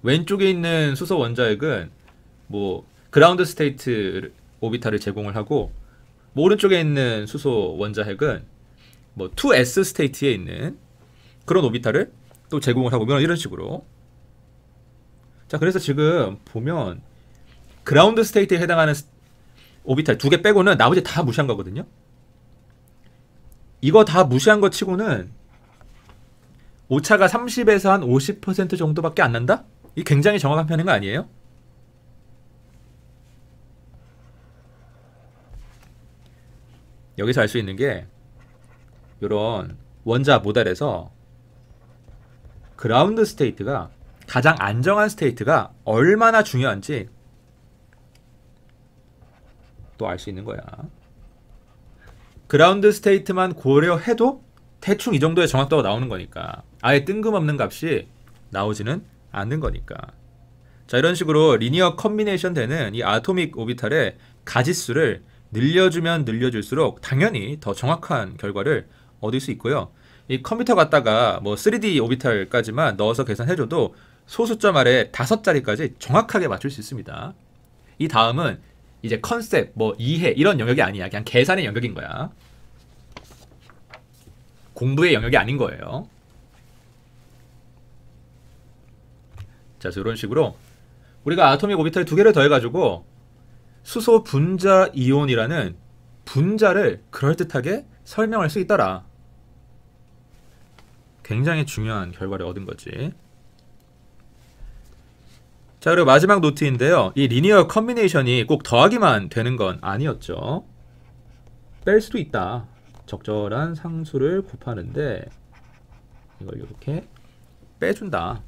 왼쪽에 있는 수소 원자핵은 뭐 그라운드 스테이트 오비탈을 제공을 하고 뭐 오른쪽에 있는 수소 원자핵은 뭐 2s 스테이트에 있는 그런 오비탈을 또 제공을 하고 이런 식으로. 자, 그래서 지금 보면 그라운드 스테이트에 해당하는 오비탈 두 개 빼고는 나머지 다 무시한 거거든요. 이거 다 무시한 거 치고는 오차가 30에서 한 50% 정도밖에 안 난다? 이 굉장히 정확한 편인 거 아니에요? 여기서 알 수 있는 게 이런 원자 모델에서 그라운드 스테이트가 가장 안정한 스테이트가 얼마나 중요한지 또 알 수 있는 거야. 그라운드 스테이트만 고려해도 대충 이 정도의 정확도가 나오는 거니까. 아예 뜬금없는 값이 나오지는 않는 거니까. 자, 이런 식으로 리니어 컨비네이션 되는 이 아토믹 오비탈의 가지수를 늘려주면 늘려줄수록 당연히 더 정확한 결과를 얻을 수 있고요. 이 컴퓨터 갖다가 뭐 3D 오비탈까지만 넣어서 계산해줘도 소수점 아래 5자리까지 정확하게 맞출 수 있습니다. 이 다음은 이제 컨셉, 뭐 이해 이런 영역이 아니야. 그냥 계산의 영역인 거야. 공부의 영역이 아닌 거예요. 자, 그래서 이런 식으로 우리가 아토믹 오비탈 두 개를 더해가지고 수소 분자 이온이라는 분자를 그럴듯하게 설명할 수 있더라. 굉장히 중요한 결과를 얻은 거지. 자, 그리고 마지막 노트인데요. 이 리니어 컨비네이션이 꼭 더하기만 되는 건 아니었죠. 뺄 수도 있다. 적절한 상수를 곱하는데 이걸 이렇게 빼준다.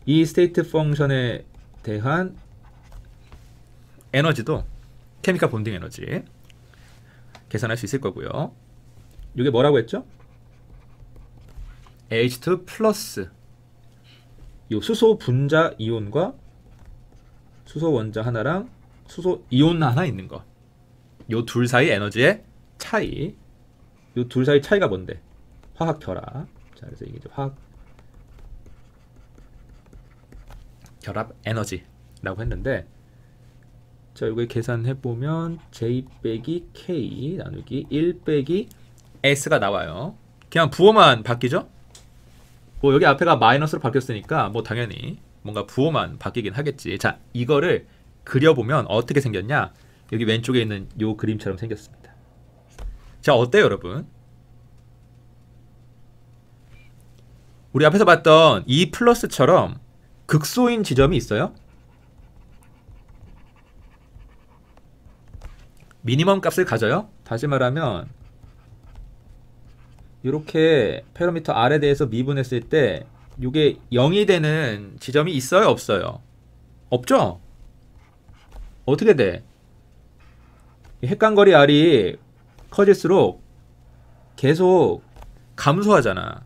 이 스테이트 펑션에 대한 에너지도 케미컬 본딩 에너지 계산할 수 있을 거고요. 이게 뭐라고 했죠? H2 플러스 이 수소 분자 이온과 수소 원자 하나랑 수소 이온 하나 있는 거. 요 둘 사이 에너지의 차이. 요 둘 사이 차이가 뭔데? 화학 결합. 자, 그래서 이게 이제 화학 결합 에너지라고 했는데, 자, 이거 계산해 보면 J 빼기 K 나누기 1 빼기 S가 나와요. 그냥 부호만 바뀌죠? 뭐 여기 앞에가 마이너스로 바뀌었으니까 뭐 당연히 뭔가 부호만 바뀌긴 하겠지. 자, 이거를 그려보면 어떻게 생겼냐? 여기 왼쪽에 있는 요 그림처럼 생겼습니다. 자, 어때요, 여러분? 우리 앞에서 봤던 E 플러스처럼 극소인 지점이 있어요? 미니멈 값을 가져요? 다시 말하면 이렇게 페로미터 R에 대해서 미분했을 때 이게 0이 되는 지점이 있어요? 없어요? 없죠? 어떻게 돼? 핵간거리 R이 커질수록 계속 감소하잖아.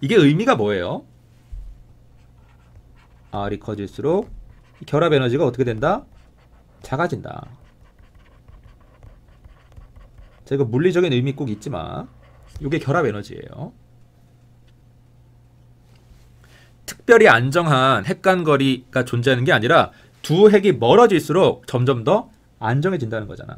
이게 의미가 뭐예요? R이 커질수록 결합 에너지가 어떻게 된다? 작아진다. 자, 이거 물리적인 의미 꼭 잊지 마. 이게 결합 에너지예요. 특별히 안정한 핵간거리가 존재하는 게 아니라 두 핵이 멀어질수록 점점 더 안정해진다는 거잖아.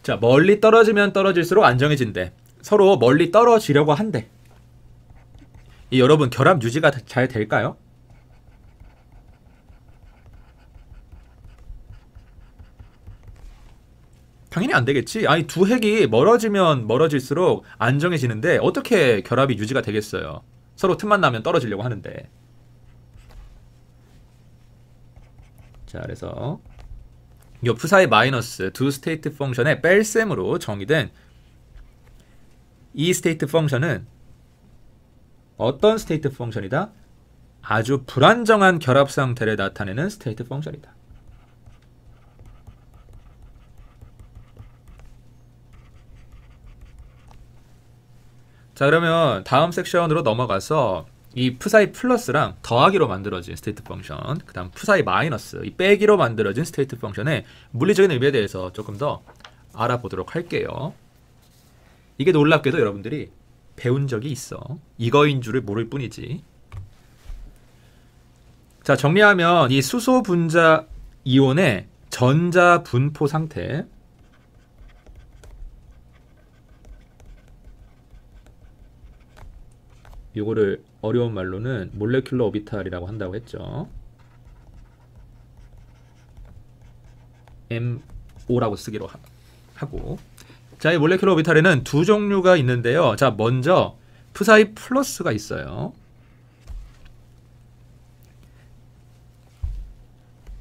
자, 멀리 떨어지면 떨어질수록 안정해진대. 서로 멀리 떨어지려고 한대. 이 여러분, 결합 유지가 잘 될까요? 당연히 안 되겠지. 아니, 두 핵이 멀어지면 멀어질수록 안정해지는데 어떻게 결합이 유지가 되겠어요? 서로 틈만 나면 떨어지려고 하는데. 자, 그래서 이 푸사의 마이너스 두 스테이트 펑션의 뺄셈으로 정의된 이 스테이트 펑션은 어떤 스테이트 펑션이다? 아주 불안정한 결합 상태를 나타내는 스테이트 펑션이다. 자, 그러면 다음 섹션으로 넘어가서 이 푸사이 플러스랑 더하기로 만들어진 스테이트 펑션, 그 다음 푸사이 마이너스, 이 빼기로 만들어진 스테이트 펑션의 물리적인 의미에 대해서 조금 더 알아보도록 할게요. 이게 놀랍게도 여러분들이 배운 적이 있어. 이거인 줄을 모를 뿐이지. 자, 정리하면 이 수소 분자 이온의 전자 분포 상태, 이거를 어려운 말로는 몰레큘러 오비탈이라고 한다고 했죠. MO라고 쓰기로 하고. 자, 이 몰레큘러 오비탈에는 두 종류가 있는데요. 자, 먼저 푸사이 플러스가 있어요.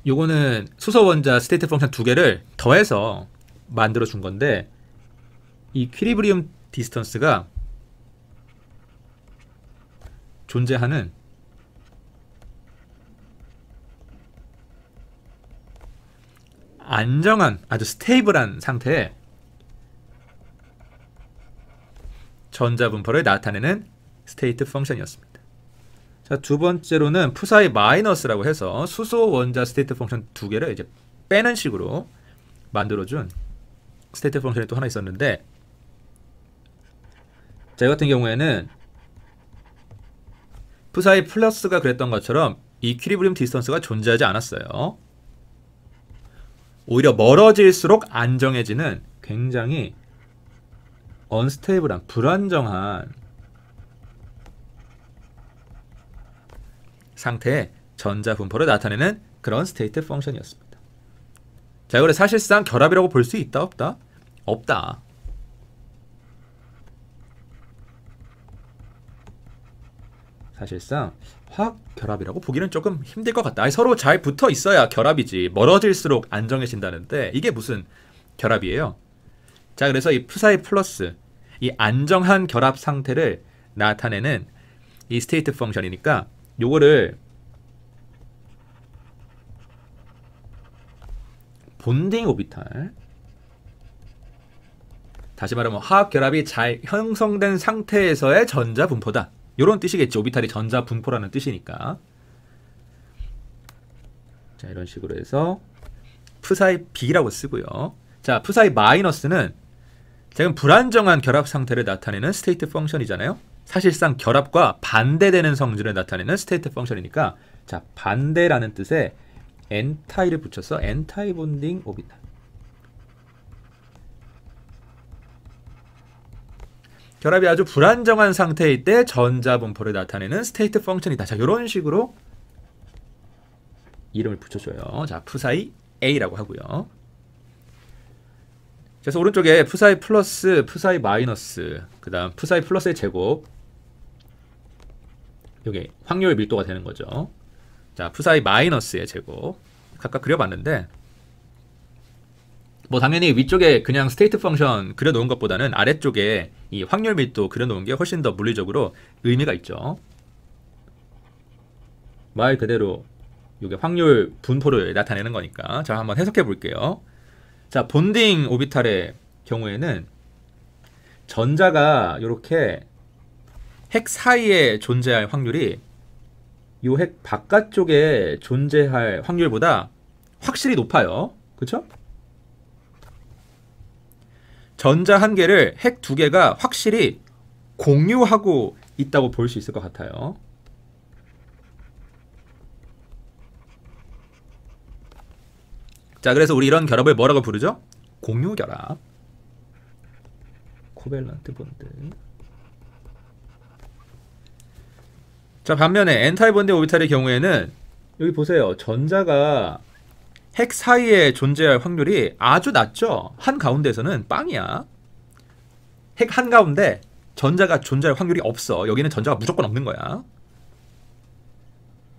요거는 수소 원자 스테이트 펑션 두 개를 더해서 만들어 준 건데, 이 퀴리브리움 디스턴스가 존재하는 안정한 아주 스테이블한 상태의 전자 분포를 나타내는 스테이트 펑션이었습니다. 자, 두 번째로는 푸사이 마이너스라고 해서 수소 원자 스테이트 펑션 두 개를 이제 빼는 식으로 만들어준 스테이트 펑션이 또 하나 있었는데, 자, 이 같은 경우에는 푸사이 플러스가 그랬던 것처럼 이 퀴리브리움 디스턴스가 존재하지 않았어요. 오히려 멀어질수록 안정해지는 굉장히 언스테이블한, 불안정한 상태의 전자 분포를 나타내는 그런 스테이트 펑션이었습니다. 자, 이걸 사실상 결합이라고 볼 수 있다, 없다? 없다. 사실상 화학 결합이라고 보기는 조금 힘들 것 같다. 아니, 서로 잘 붙어 있어야 결합이지. 멀어질수록 안정해진다는데 이게 무슨 결합이에요? 자, 그래서 이 푸사이 플러스 이 안정한 결합 상태를 나타내는 이 스테이트 펑션이니까 요거를 본딩 오비탈, 다시 말하면 화학 결합이 잘 형성된 상태에서의 전자 분포다. 이런 뜻이겠죠. 오비탈이 전자 분포라는 뜻이니까. 자, 이런 식으로 해서 푸사이 B라고 쓰고요. 자, 푸사이 마이너스는 지금 불안정한 결합 상태를 나타내는 스테이트 펑션이잖아요. 사실상 결합과 반대되는 성질을 나타내는 스테이트 펑션이니까, 자, 반대라는 뜻에 엔타이를 붙여서 엔타이 본딩 오비탈. 결합이 아주 불안정한 상태일 때 전자 분포를 나타내는 스테이트 펑션이다. 자, 이런 식으로 이름을 붙여줘요. 자, 푸사이 A라고 하고요. 그래서 오른쪽에 푸사이 플러스, 푸사이 마이너스, 그 다음 푸사이 플러스의 제곱, 이게 확률 밀도가 되는 거죠. 자, 푸사이 마이너스의 제곱 각각 그려봤는데, 뭐 당연히 위쪽에 그냥 스테이트 펑션 그려놓은 것보다는 아래쪽에 이 확률 밀도 그려놓은 게 훨씬 더 물리적으로 의미가 있죠. 말 그대로 이게 확률 분포를 나타내는 거니까. 자, 한번 해석해 볼게요. 자, 본딩 오비탈의 경우에는 전자가 이렇게 핵 사이에 존재할 확률이 이 핵 바깥쪽에 존재할 확률보다 확실히 높아요. 그쵸? 전자 한 개를 핵 두 개가 확실히 공유하고 있다고 볼 수 있을 것 같아요. 자, 그래서 우리 이런 결합을 뭐라고 부르죠? 공유 결합. 코밸런트 본드. 자, 반면에 엔타이 본드 오비탈의 경우에는 여기 보세요. 전자가 핵 사이에 존재할 확률이 아주 낮죠. 한가운데에서는 빵이야. 핵 한가운데 전자가 존재할 확률이 없어. 여기는 전자가 무조건 없는 거야.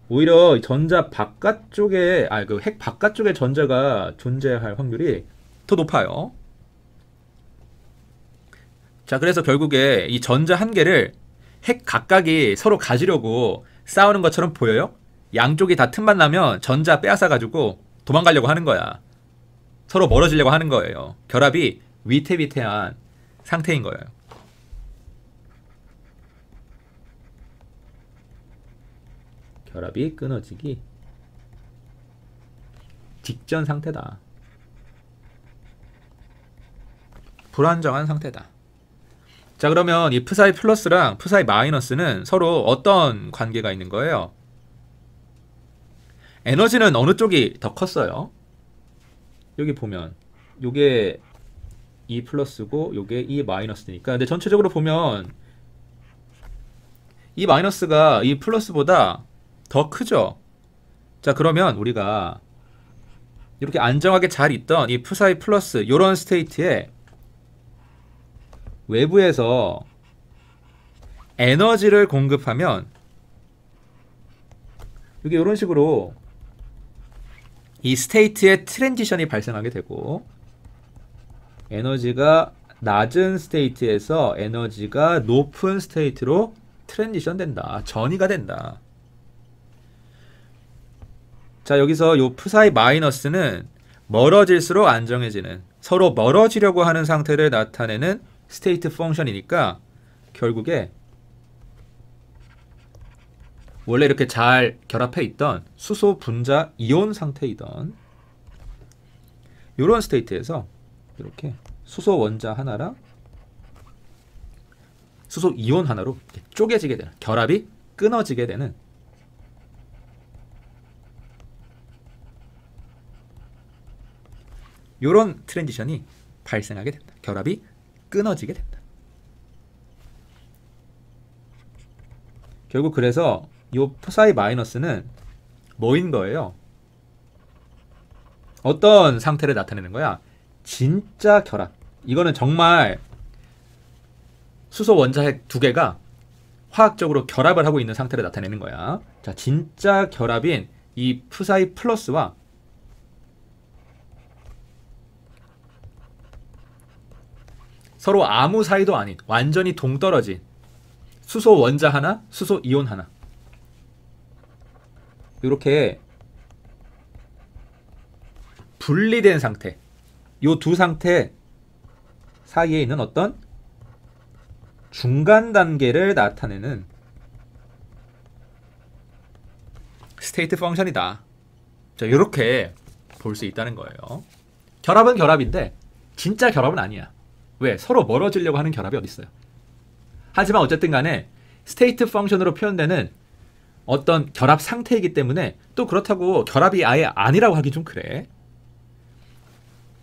오히려 전자 바깥쪽에, 그 핵 바깥쪽에 전자가 존재할 확률이 더 높아요. 자, 그래서 결국에 이 전자 한 개를 핵 각각이 서로 가지려고 싸우는 것처럼 보여요? 양쪽이 다 틈만 나면 전자 빼앗아가지고 도망가려고 하는 거야. 서로 멀어지려고 하는 거예요. 결합이 위태위태한 상태인 거예요. 결합이 끊어지기 직전 상태다. 불안정한 상태다. 자, 그러면 이 푸사이 플러스랑 푸사이 마이너스는 서로 어떤 관계가 있는 거예요? 에너지는 어느 쪽이 더 컸어요? 여기 보면 요게 E 플러스고 요게 E 마이너스니까. 근데 전체적으로 보면 E 마이너스가 E 플러스보다 더 크죠? 자, 그러면 우리가 이렇게 안정하게 잘 있던 이 푸사이 플러스 요런 스테이트에 외부에서 에너지를 공급하면 이게 이런 식으로 이 스테이트의 트랜지션이 발생하게 되고, 에너지가 낮은 스테이트에서 에너지가 높은 스테이트로 트랜지션 된다. 전이가 된다. 자, 여기서 요 푸사이 마이너스는 멀어질수록 안정해지는, 서로 멀어지려고 하는 상태를 나타내는 스테이트 펑션이니까 결국에 원래 이렇게 잘 결합해 있던 수소 분자 이온 상태이던 이런 스테이트에서 이렇게 수소 원자 하나랑 수소 이온 하나로 이렇게 쪼개지게 되는, 결합이 끊어지게 되는 이런 트랜지션이 발생하게 된다. 결합이 끊어지게 된다. 결국 그래서 이 푸사이 마이너스는 뭐인 거예요? 어떤 상태를 나타내는 거야? 진짜 결합. 이거는 정말 수소 원자핵 두 개가 화학적으로 결합을 하고 있는 상태를 나타내는 거야. 자, 진짜 결합인 이 푸사이 플러스와 서로 아무 사이도 아닌 완전히 동떨어진 수소 원자 하나, 수소 이온 하나. 이렇게 분리된 상태. 이 두 상태 사이에 있는 어떤 중간 단계를 나타내는 스테이트 펑션이다. 자, 이렇게 볼 수 있다는 거예요. 결합은 결합인데 진짜 결합은 아니야. 왜? 서로 멀어지려고 하는 결합이 어디 있어요? 하지만 어쨌든 간에 스테이트 펑션으로 표현되는 어떤 결합 상태이기 때문에 또 그렇다고 결합이 아예 아니라고 하기 좀 그래.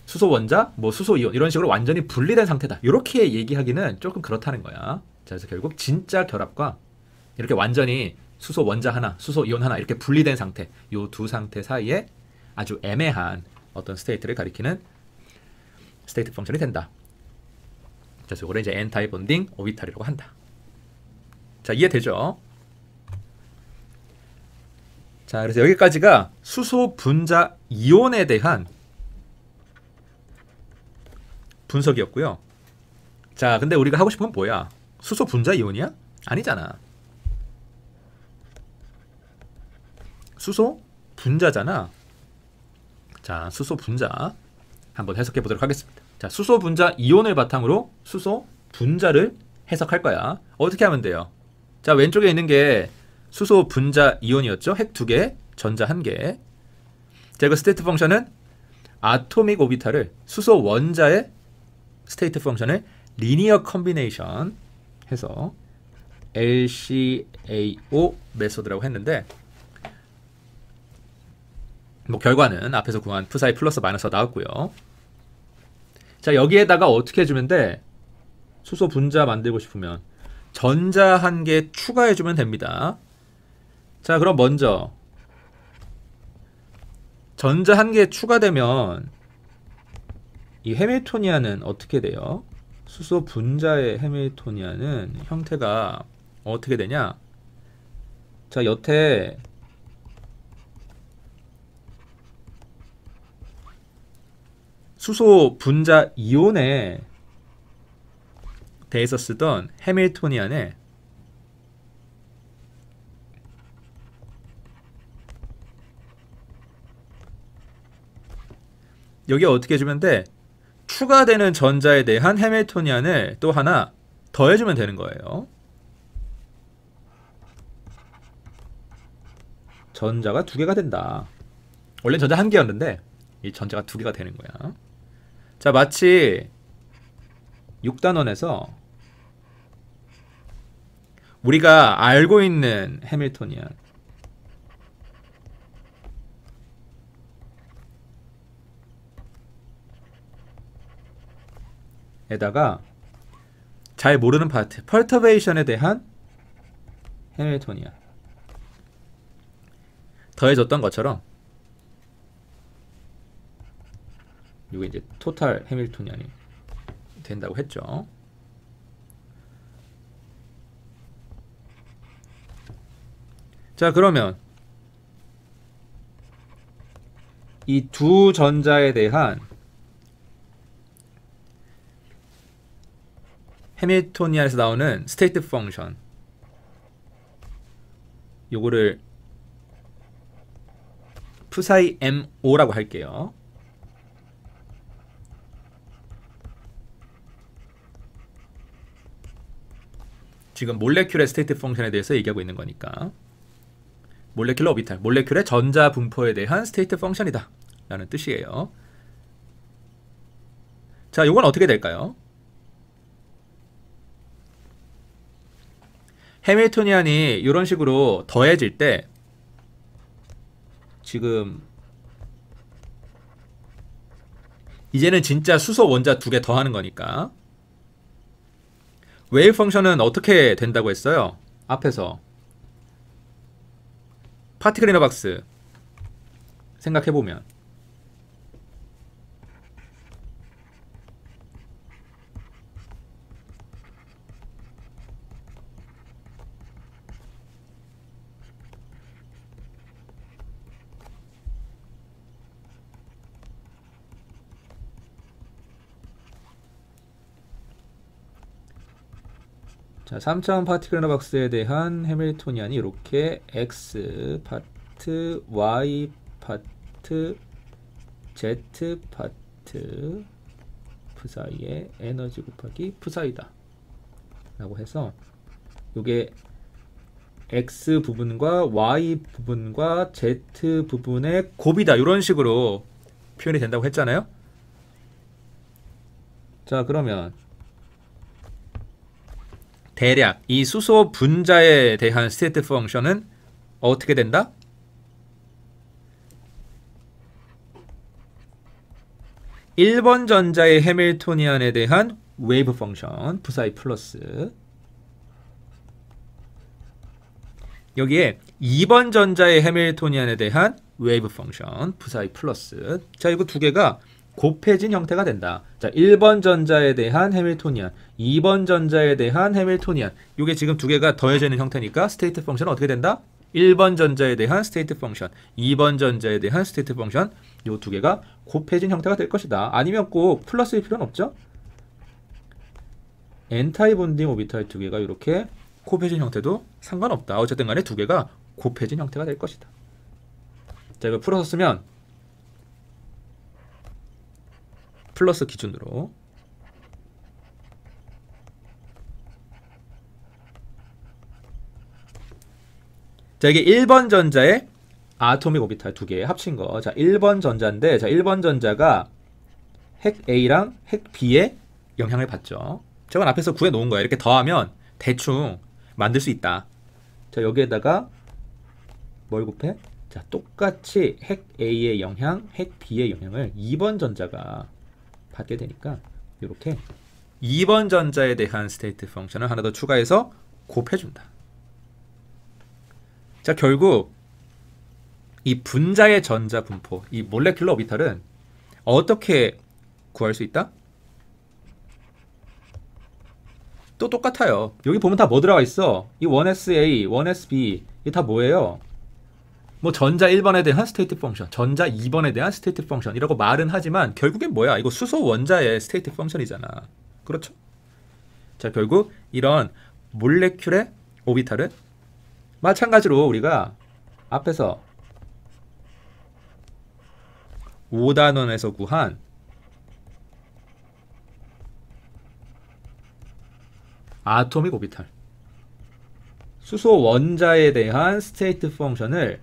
수소 원자, 뭐 수소 이온 이런 식으로 완전히 분리된 상태다. 이렇게 얘기하기는 조금 그렇다는 거야. 자, 그래서 결국 진짜 결합과 이렇게 완전히 수소 원자 하나, 수소 이온 하나 이렇게 분리된 상태, 이 두 상태 사이에 아주 애매한 어떤 스테이트를 가리키는 스테이트 펑션이 된다. 그래서 이거를 이제 엔타이 본딩 오비탈이라고 한다. 자, 이해되죠? 자, 그래서 여기까지가 수소 분자 이온에 대한 분석이었고요. 자, 근데 우리가 하고 싶은 건 뭐야? 수소 분자 이온이야? 아니잖아. 수소 분자잖아. 자, 수소 분자 한번 해석해 보도록 하겠습니다. 자, 수소 분자 이온을 바탕으로 수소 분자를 해석할 거야. 어떻게 하면 돼요? 자, 왼쪽에 있는 게 수소 분자 이온이었죠? 핵 2개, 전자 1개. 자, 그 스테이트 펑션은 아토믹 오비탈을 수소 원자의 스테이트 펑션을 리니어 컨비네이션 해서 LCAO 메소드라고 했는데 뭐 결과는 앞에서 구한 푸사이 플러스 마이너스가 나왔고요. 자, 여기에다가 어떻게 해주면 돼? 수소 분자 만들고 싶으면 전자 1개 추가해주면 됩니다. 자, 그럼 먼저 전자 1개 추가되면 이 해밀토니아는 어떻게 돼요? 수소 분자의 해밀토니아는 형태가 어떻게 되냐? 자, 여태 수소 분자 이온에 대해서 쓰던 해밀토니안에 여기 어떻게 해주면 돼? 추가되는 전자에 대한 해밀토니안을 또 하나 더해주면 되는 거예요. 전자가 2개가 된다. 원래 전자 1개였는데 이 전자가 2개가 되는 거야. 자, 마치 6단원에서 우리가 알고 있는 해밀토니안 에다가 잘 모르는 파트 펄터베이션에 대한 해밀토니안 더해졌던 것처럼 이거 이제 토탈 해밀토니안이 된다고 했죠. 자, 그러면 이 두 전자에 대한 해밀토니안에서 나오는 스테이트 펑션 요거를 푸사이 MO라고 할게요. 지금 몰레큘의 스테이트 펑션에 대해서 얘기하고 있는 거니까 몰레큘러 오비탈, 몰레큘의 전자 분포에 대한 스테이트 펑션이다 라는 뜻이에요. 자, 요건 어떻게 될까요? 해밀토니안이 이런 식으로 더해질 때 지금 이제는 진짜 수소 원자 2개 더하는 거니까 웨이브 펑션은 어떻게 된다고 했어요? 앞에서 파티클 이너 박스 생각해보면 자, 3차원 파티클러 박스에 대한 해밀토니안이 이렇게 x 파트, y 파트, z 파트 p사이의 에너지 곱하기 p사이다 라고 해서 요게 x 부분과 y 부분과 z 부분의 곱이다 이런 식으로 표현이 된다고 했잖아요. 자, 그러면 대략 이 수소 분자에 대한 스테이트 펑션은 어떻게 된다? (1번) 전자의 해밀토니안에 대한 웨이브 펑션 psi 플러스 여기에 2번 전자의 해밀토니안에 대한 웨이브 펑션 psi 플러스. 자, 이거 두 개가 곱해진 형태가 된다. 자, 1번 전자에 대한 해밀토니안, 2번 전자에 대한 해밀토니안. 이게 지금 두 개가 더해지는 형태니까 스테이트 펑션은 어떻게 된다? 1번 전자에 대한 스테이트 펑션, 2번 전자에 대한 스테이트 펑션. 이 두 개가 곱해진 형태가 될 것이다. 아니면 꼭 플러스일 필요는 없죠. 엔타이 본딩 오비탈 두 개가 이렇게 곱해진 형태도 상관없다. 어쨌든 간에 두 개가 곱해진 형태가 될 것이다. 자, 이거 풀어서 쓰면 플러스 기준으로 자, 이게 1번 전자의 아토믹 오비탈 두 개 합친 거. 자, 1번 전자인데 자, 1번 전자가 핵 A랑 핵 B의 영향을 받죠. 저건 앞에서 구해 놓은 거야. 이렇게 더하면 대충 만들 수 있다. 자, 여기에다가 뭘 곱해? 자, 똑같이 핵 A의 영향, 핵 B의 영향을 2번 전자가 받게 되니까 이렇게 2번 전자에 대한 스테이트 펑션을 하나 더 추가해서 곱해준다. 자, 결국 이 분자의 전자 분포, 이 몰레큘러 오비탈은 어떻게 구할 수 있다? 또 똑같아요. 여기 보면 다 뭐 들어가 있어? 이 1sa, 1sb 이게 다 뭐예요? 뭐 전자 1번에 대한 스테이트 펑션, 전자 2번에 대한 스테이트 펑션이라고 말은 하지만 결국엔 뭐야? 이거 수소 원자의 스테이트 펑션이잖아. 그렇죠? 자, 결국 이런 몰레큘의 오비탈은 마찬가지로 우리가 앞에서 5단원에서 구한 아토믹 오비탈 수소 원자에 대한 스테이트 펑션을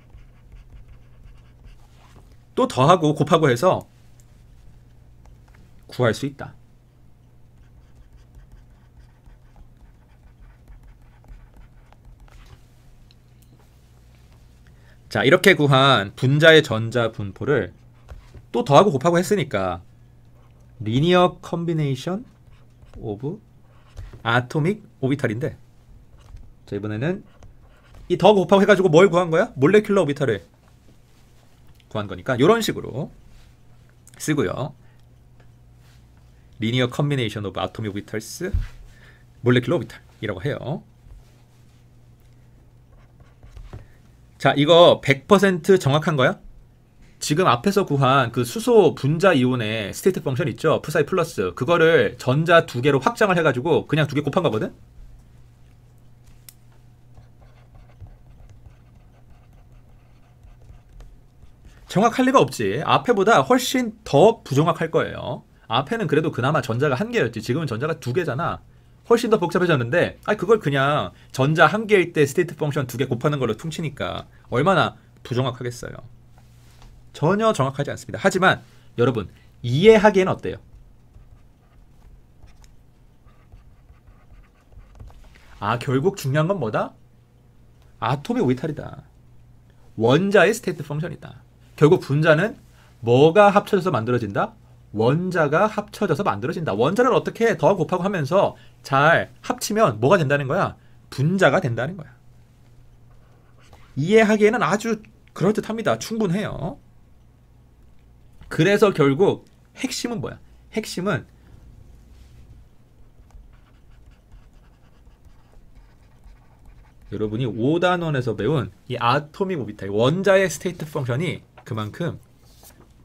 또 더하고 곱하고 해서 구할 수 있다. 자, 이렇게 구한 분자의 전자 분포를 또 더하고 곱하고 했으니까 리니어 컨비네이션 오브 아토믹 오비탈인데 자, 이번에는 이 더 곱하고 해가지고 뭘 구한 거야? 몰레큘러 오비탈을 구한 거니까 이런 식으로 쓰고요. 리니어 컨비네이션 오브 아토믹 오비탈스 몰레큘러 오비탈이라고 해요. 자, 이거 100% 정확한 거야? 지금 앞에서 구한 그 수소 분자 이온의 스테이트 펑션 있죠? psi 플러스. 그거를 전자 두 개로 확장을 해가지고 그냥 두 개 곱한 거거든? 정확할 리가 없지. 앞에보다 훨씬 더 부정확할 거예요. 앞에는 그래도 그나마 전자가 한 개였지. 지금은 전자가 두 개잖아. 훨씬 더 복잡해졌는데 그걸 그냥 전자 한 개일 때 스테이트 펑션 두 개 곱하는 걸로 퉁치니까 얼마나 부정확하겠어요. 전혀 정확하지 않습니다. 하지만 여러분 이해하기에는 어때요? 결국 중요한 건 뭐다? 아토믹 오비탈이다. 원자의 스테이트 펑션이다. 결국 분자는 뭐가 합쳐져서 만들어진다? 원자가 합쳐져서 만들어진다. 원자를 어떻게 더 곱하고 하면서 잘 합치면 뭐가 된다는 거야? 분자가 된다는 거야. 이해하기에는 아주 그럴듯합니다. 충분해요. 그래서 결국 핵심은 뭐야? 핵심은 여러분이 5단원에서 배운 이 아토믹 오비탈, 원자의 스테이트 펑션이 그만큼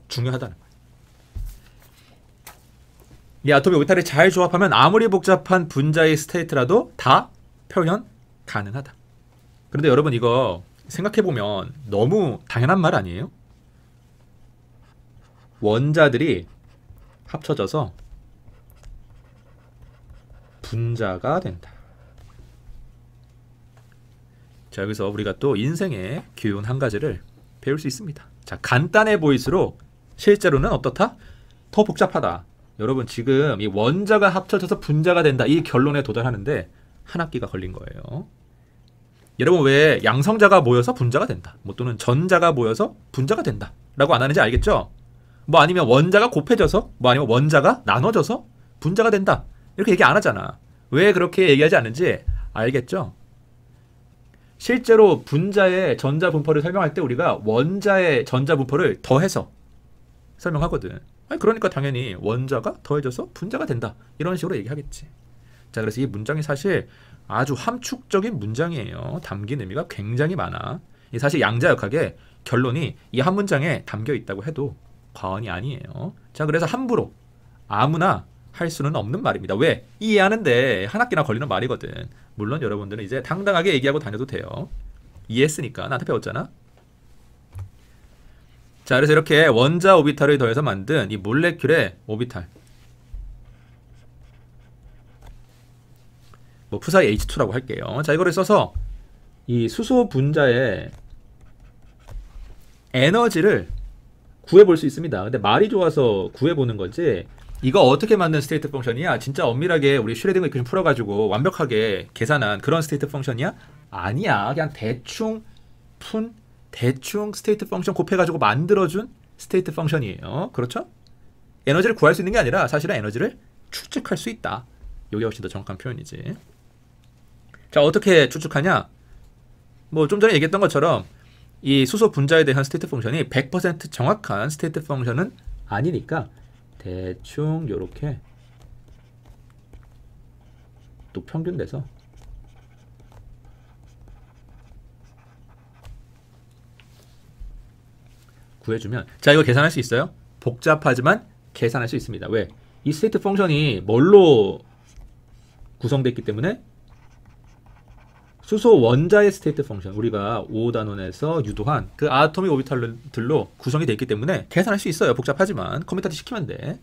중요하다는 거예요. 이 아토믹 오비탈을 잘 조합하면 아무리 복잡한 분자의 스테이트라도 다 표현 가능하다. 그런데 여러분 이거 생각해보면 너무 당연한 말 아니에요? 원자들이 합쳐져서 분자가 된다. 자, 여기서 우리가 또 인생의 교훈 한 가지를 배울 수 있습니다. 자, 간단해 보일수록 실제로는 어떻다? 더 복잡하다. 여러분 지금 이 원자가 합쳐져서 분자가 된다. 이 결론에 도달하는데 한 학기가 걸린 거예요. 여러분 왜 양성자가 모여서 분자가 된다. 뭐 또는 전자가 모여서 분자가 된다. 라고 안 하는지 알겠죠? 뭐 아니면 원자가 곱해져서 뭐 아니면 원자가 나눠져서 분자가 된다. 이렇게 얘기 안 하잖아. 왜 그렇게 얘기하지 않는지 알겠죠? 실제로 분자의 전자 분포를 설명할 때 우리가 원자의 전자 분포를 더해서 설명하거든. 아니, 그러니까 당연히 원자가 더해져서 분자가 된다. 이런 식으로 얘기하겠지. 자, 그래서 이 문장이 사실 아주 함축적인 문장이에요. 담긴 의미가 굉장히 많아. 사실 양자역학의 결론이 이 한 문장에 담겨 있다고 해도 과언이 아니에요. 자, 그래서 함부로 아무나 할 수는 없는 말입니다. 왜? 이해하는데 한 학기나 걸리는 말이거든. 물론 여러분들은 이제 당당하게 얘기하고 다녀도 돼요. 이해했으니까. 나한테 배웠잖아. 자, 그래서 이렇게 원자 오비탈을 더해서 만든 이 몰레큘의 오비탈. 뭐 푸사의 H2라고 할게요. 자, 이거를 써서 이 수소 분자의 에너지를 구해볼 수 있습니다. 근데 말이 좋아서 구해보는 거지. 이거 어떻게 만든 스테이트 펑션이야? 진짜 엄밀하게 우리 슈레딩거 이퀘이션 풀어가지고 완벽하게 계산한 그런 스테이트 펑션이야? 아니야. 그냥 대충 스테이트 펑션 곱해가지고 만들어준 스테이트 펑션이에요. 그렇죠? 에너지를 구할 수 있는 게 아니라 사실은 에너지를 추측할 수 있다. 이게 훨씬 더 정확한 표현이지. 자, 어떻게 추측하냐? 뭐 좀 전에 얘기했던 것처럼 이 수소 분자에 대한 스테이트 펑션이 100% 정확한 스테이트 펑션은 아니니까 대충 요렇게 또 평균 내서 구해주면, 자, 이거 계산할 수 있어요? 복잡하지만 계산할 수 있습니다. 왜? 이 스테이트 펑션이 뭘로 구성되어 있기 때문에 수소 원자의 스테이트 펑션, 우리가 5단원에서 유도한 그 아토믹 오비탈들로 구성이 되어 있기 때문에 계산할 수 있어요. 복잡하지만 컴퓨터한테 시키면 돼.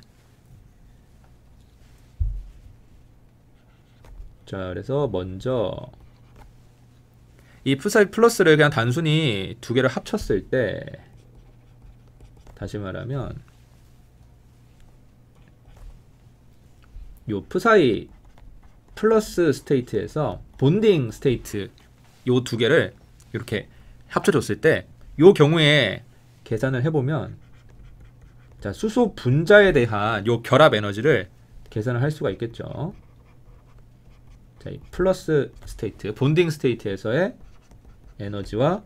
자, 그래서 먼저 이 푸사이 플러스를 그냥 단순히 두 개를 합쳤을 때, 다시 말하면 요 푸사이 플러스 스테이트에서 본딩 스테이트 요 두 개를 이렇게 합쳐줬을 때 요 경우에 계산을 해보면, 자, 수소 분자에 대한 요 결합 에너지를 계산을 할 수가 있겠죠. 자, 이 플러스 스테이트, 본딩 스테이트에서의 에너지와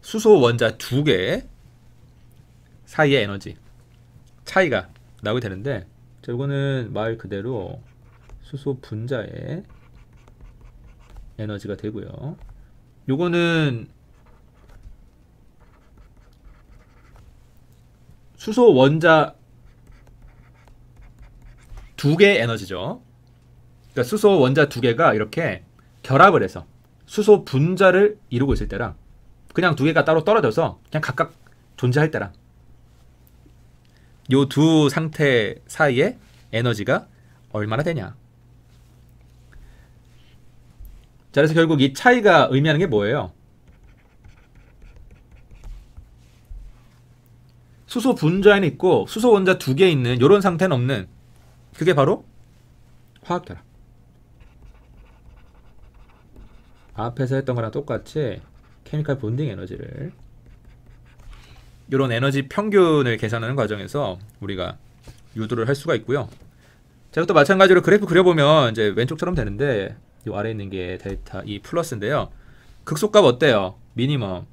수소 원자 두 개 사이의 에너지 차이가 나오게 되는데, 자, 이거는 말 그대로 수소 분자의 에너지가 되고요. 요거는 수소 원자 두 개의 에너지죠. 그러니까 수소 원자 두 개가 이렇게 결합을 해서 수소 분자를 이루고 있을 때랑 그냥 두 개가 따로 떨어져서 그냥 각각 존재할 때랑 요 두 상태 사이의 에너지가 얼마나 되냐. 자, 그래서 결국 이 차이가 의미하는 게 뭐예요? 수소 분자에는 있고 수소 원자 두 개 있는 이런 상태는 없는, 그게 바로 화학결합. 앞에서 했던 거랑 똑같이 케미컬 본딩 에너지를, 이런 에너지 평균을 계산하는 과정에서 우리가 유도를 할 수가 있고요. 제가 또 마찬가지로 그래프 그려보면 이제 왼쪽처럼 되는데, 이 아래에 있는 게 델타 E 플러스인데요. 극소값 어때요? 미니멈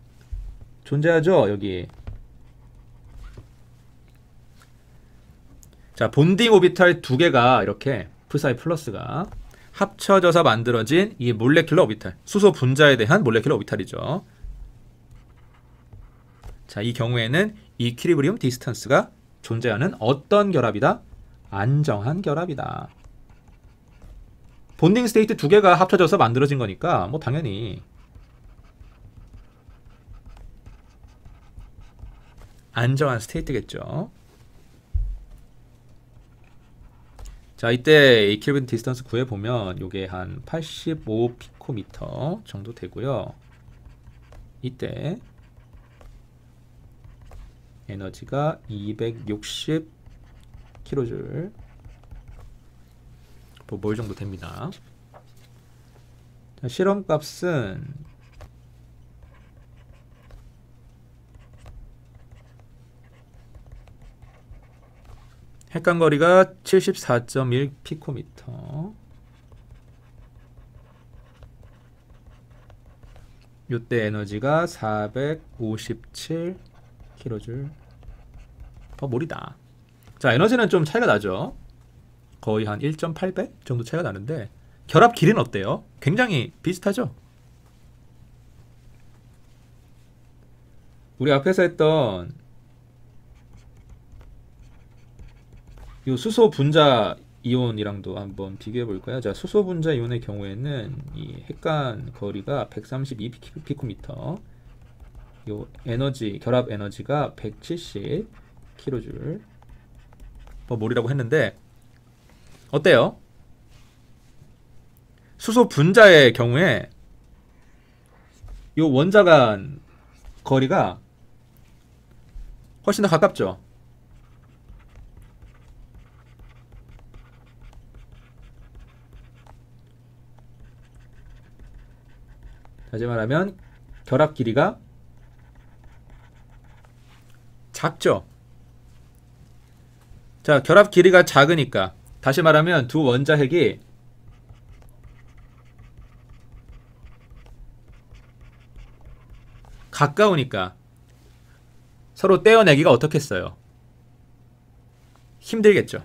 존재하죠? 여기. 자, 본딩 오비탈 두 개가 이렇게 푸사이 플러스가 합쳐져서 만들어진 이 몰레큘러 오비탈, 수소 분자에 대한 몰레큘러 오비탈이죠. 자, 이 경우에는 이퀴리브리움 디스턴스가 존재하는 어떤 결합이다? 안정한 결합이다. 본딩 스테이트 두 개가 합쳐져서 만들어진 거니까 뭐 당연히 안정한 스테이트겠죠. 자, 이때 이퀄리브리엄 디스턴스 구해보면 요게 한 85 피코미터 정도 되고요. 이때 에너지가 260 킬로줄 뭘 정도 됩니다. 자, 실험값은 핵간거리가 74.1 피코미터. 요때 에너지가 457 킬로줄 퍼 몰이다. 자, 에너지는 좀 차이가 나죠. 거의 한 1.8배 정도 차이가 나는데 결합 길이는 어때요? 굉장히 비슷하죠. 우리 앞에서 했던 이 수소 분자 이온이랑도 한번 비교해 볼까요? 자, 수소 분자 이온의 경우에는 이 핵간 거리가 132 피코미터, 요 에너지 결합 에너지가 170 킬로줄 몰이라고 했는데 어때요? 수소 분자의 경우에 요 원자 간 거리가 훨씬 더 가깝죠. 다시 말하면 결합 길이가 작죠. 자, 결합 길이가 작으니까 다시 말하면 두 원자핵이 가까우니까 서로 떼어내기가 어떻겠어요? 힘들겠죠.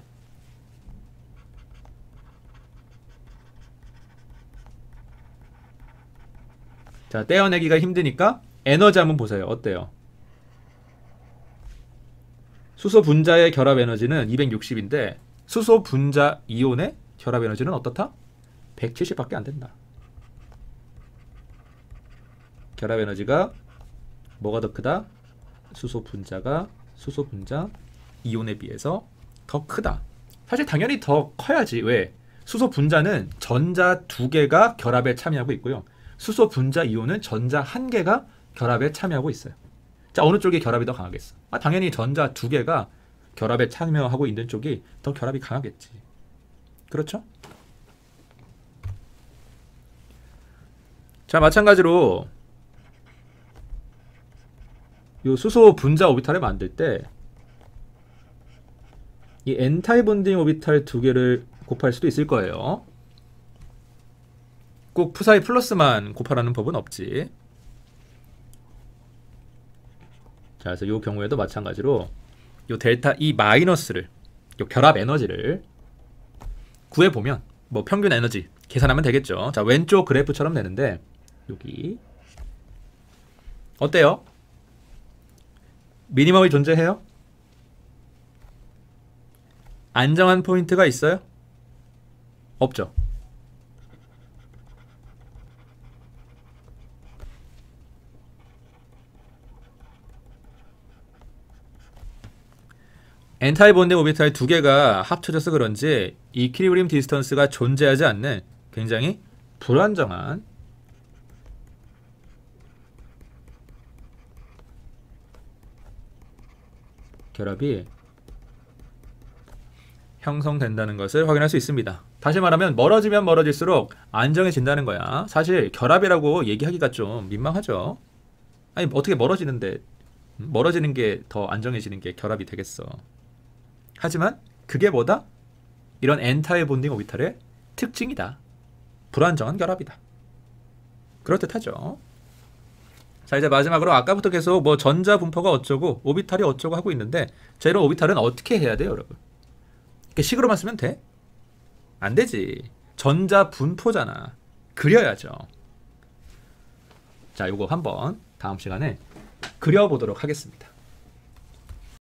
자, 떼어내기가 힘드니까 에너지 한번 보세요. 어때요? 수소 분자의 결합 에너지는 260인데 수소 분자 이온의 결합 에너지는 어떻다? 170밖에 안 된다. 결합 에너지가 뭐가 더 크다? 수소 분자 이온에 비해서 더 크다. 사실 당연히 더 커야지. 왜? 수소 분자는 전자 두 개가 결합에 참여하고 있고요. 수소 분자 이온은 전자 한 개가 결합에 참여하고 있어요. 자, 어느 쪽이 결합이 더 강하겠어? 당연히 전자 두 개가 결합에 참여하고 있는 쪽이 더 결합이 강하겠지. 그렇죠? 자, 마찬가지로 요 수소 분자 오비탈을 만들 때 이 N타입 본딩 오비탈 두 개를 곱할 수도 있을 거예요. 꼭 푸사이 플러스만 곱하라는 법은 없지. 자, 그래서 이 경우에도 마찬가지로 요 델타 E 마이너스를 요 결합 에너지를 구해보면 뭐 평균 에너지 계산하면 되겠죠. 자, 왼쪽 그래프처럼 되는데 여기 어때요? 미니멈이 존재해요? 안정한 포인트가 있어요? 없죠. 엔타입 본딩 오비탈 두 개가 합쳐져서 그런지 이퀄리브리엄 디스턴스가 존재하지 않는 굉장히 불안정한 결합이 형성된다는 것을 확인할 수 있습니다. 다시 말하면 멀어지면 멀어질수록 안정해진다는 거야. 사실 결합이라고 얘기하기가 좀 민망하죠. 아니, 어떻게 멀어지는데 멀어지는 게 더 안정해지는 게 결합이 되겠어. 하지만 그게 뭐다? 이런 N타입 본딩 오비탈의 특징이다. 불안정한 결합이다. 그럴듯하죠. 자, 이제 마지막으로 아까부터 계속 뭐 전자 분포가 어쩌고 오비탈이 어쩌고 하고 있는데 자, 이런 오비탈은 어떻게 해야 돼요, 여러분? 이렇게 식으로만 쓰면 돼? 안 되지. 전자 분포잖아. 그려야죠. 자, 요거 한번 다음 시간에 그려보도록 하겠습니다.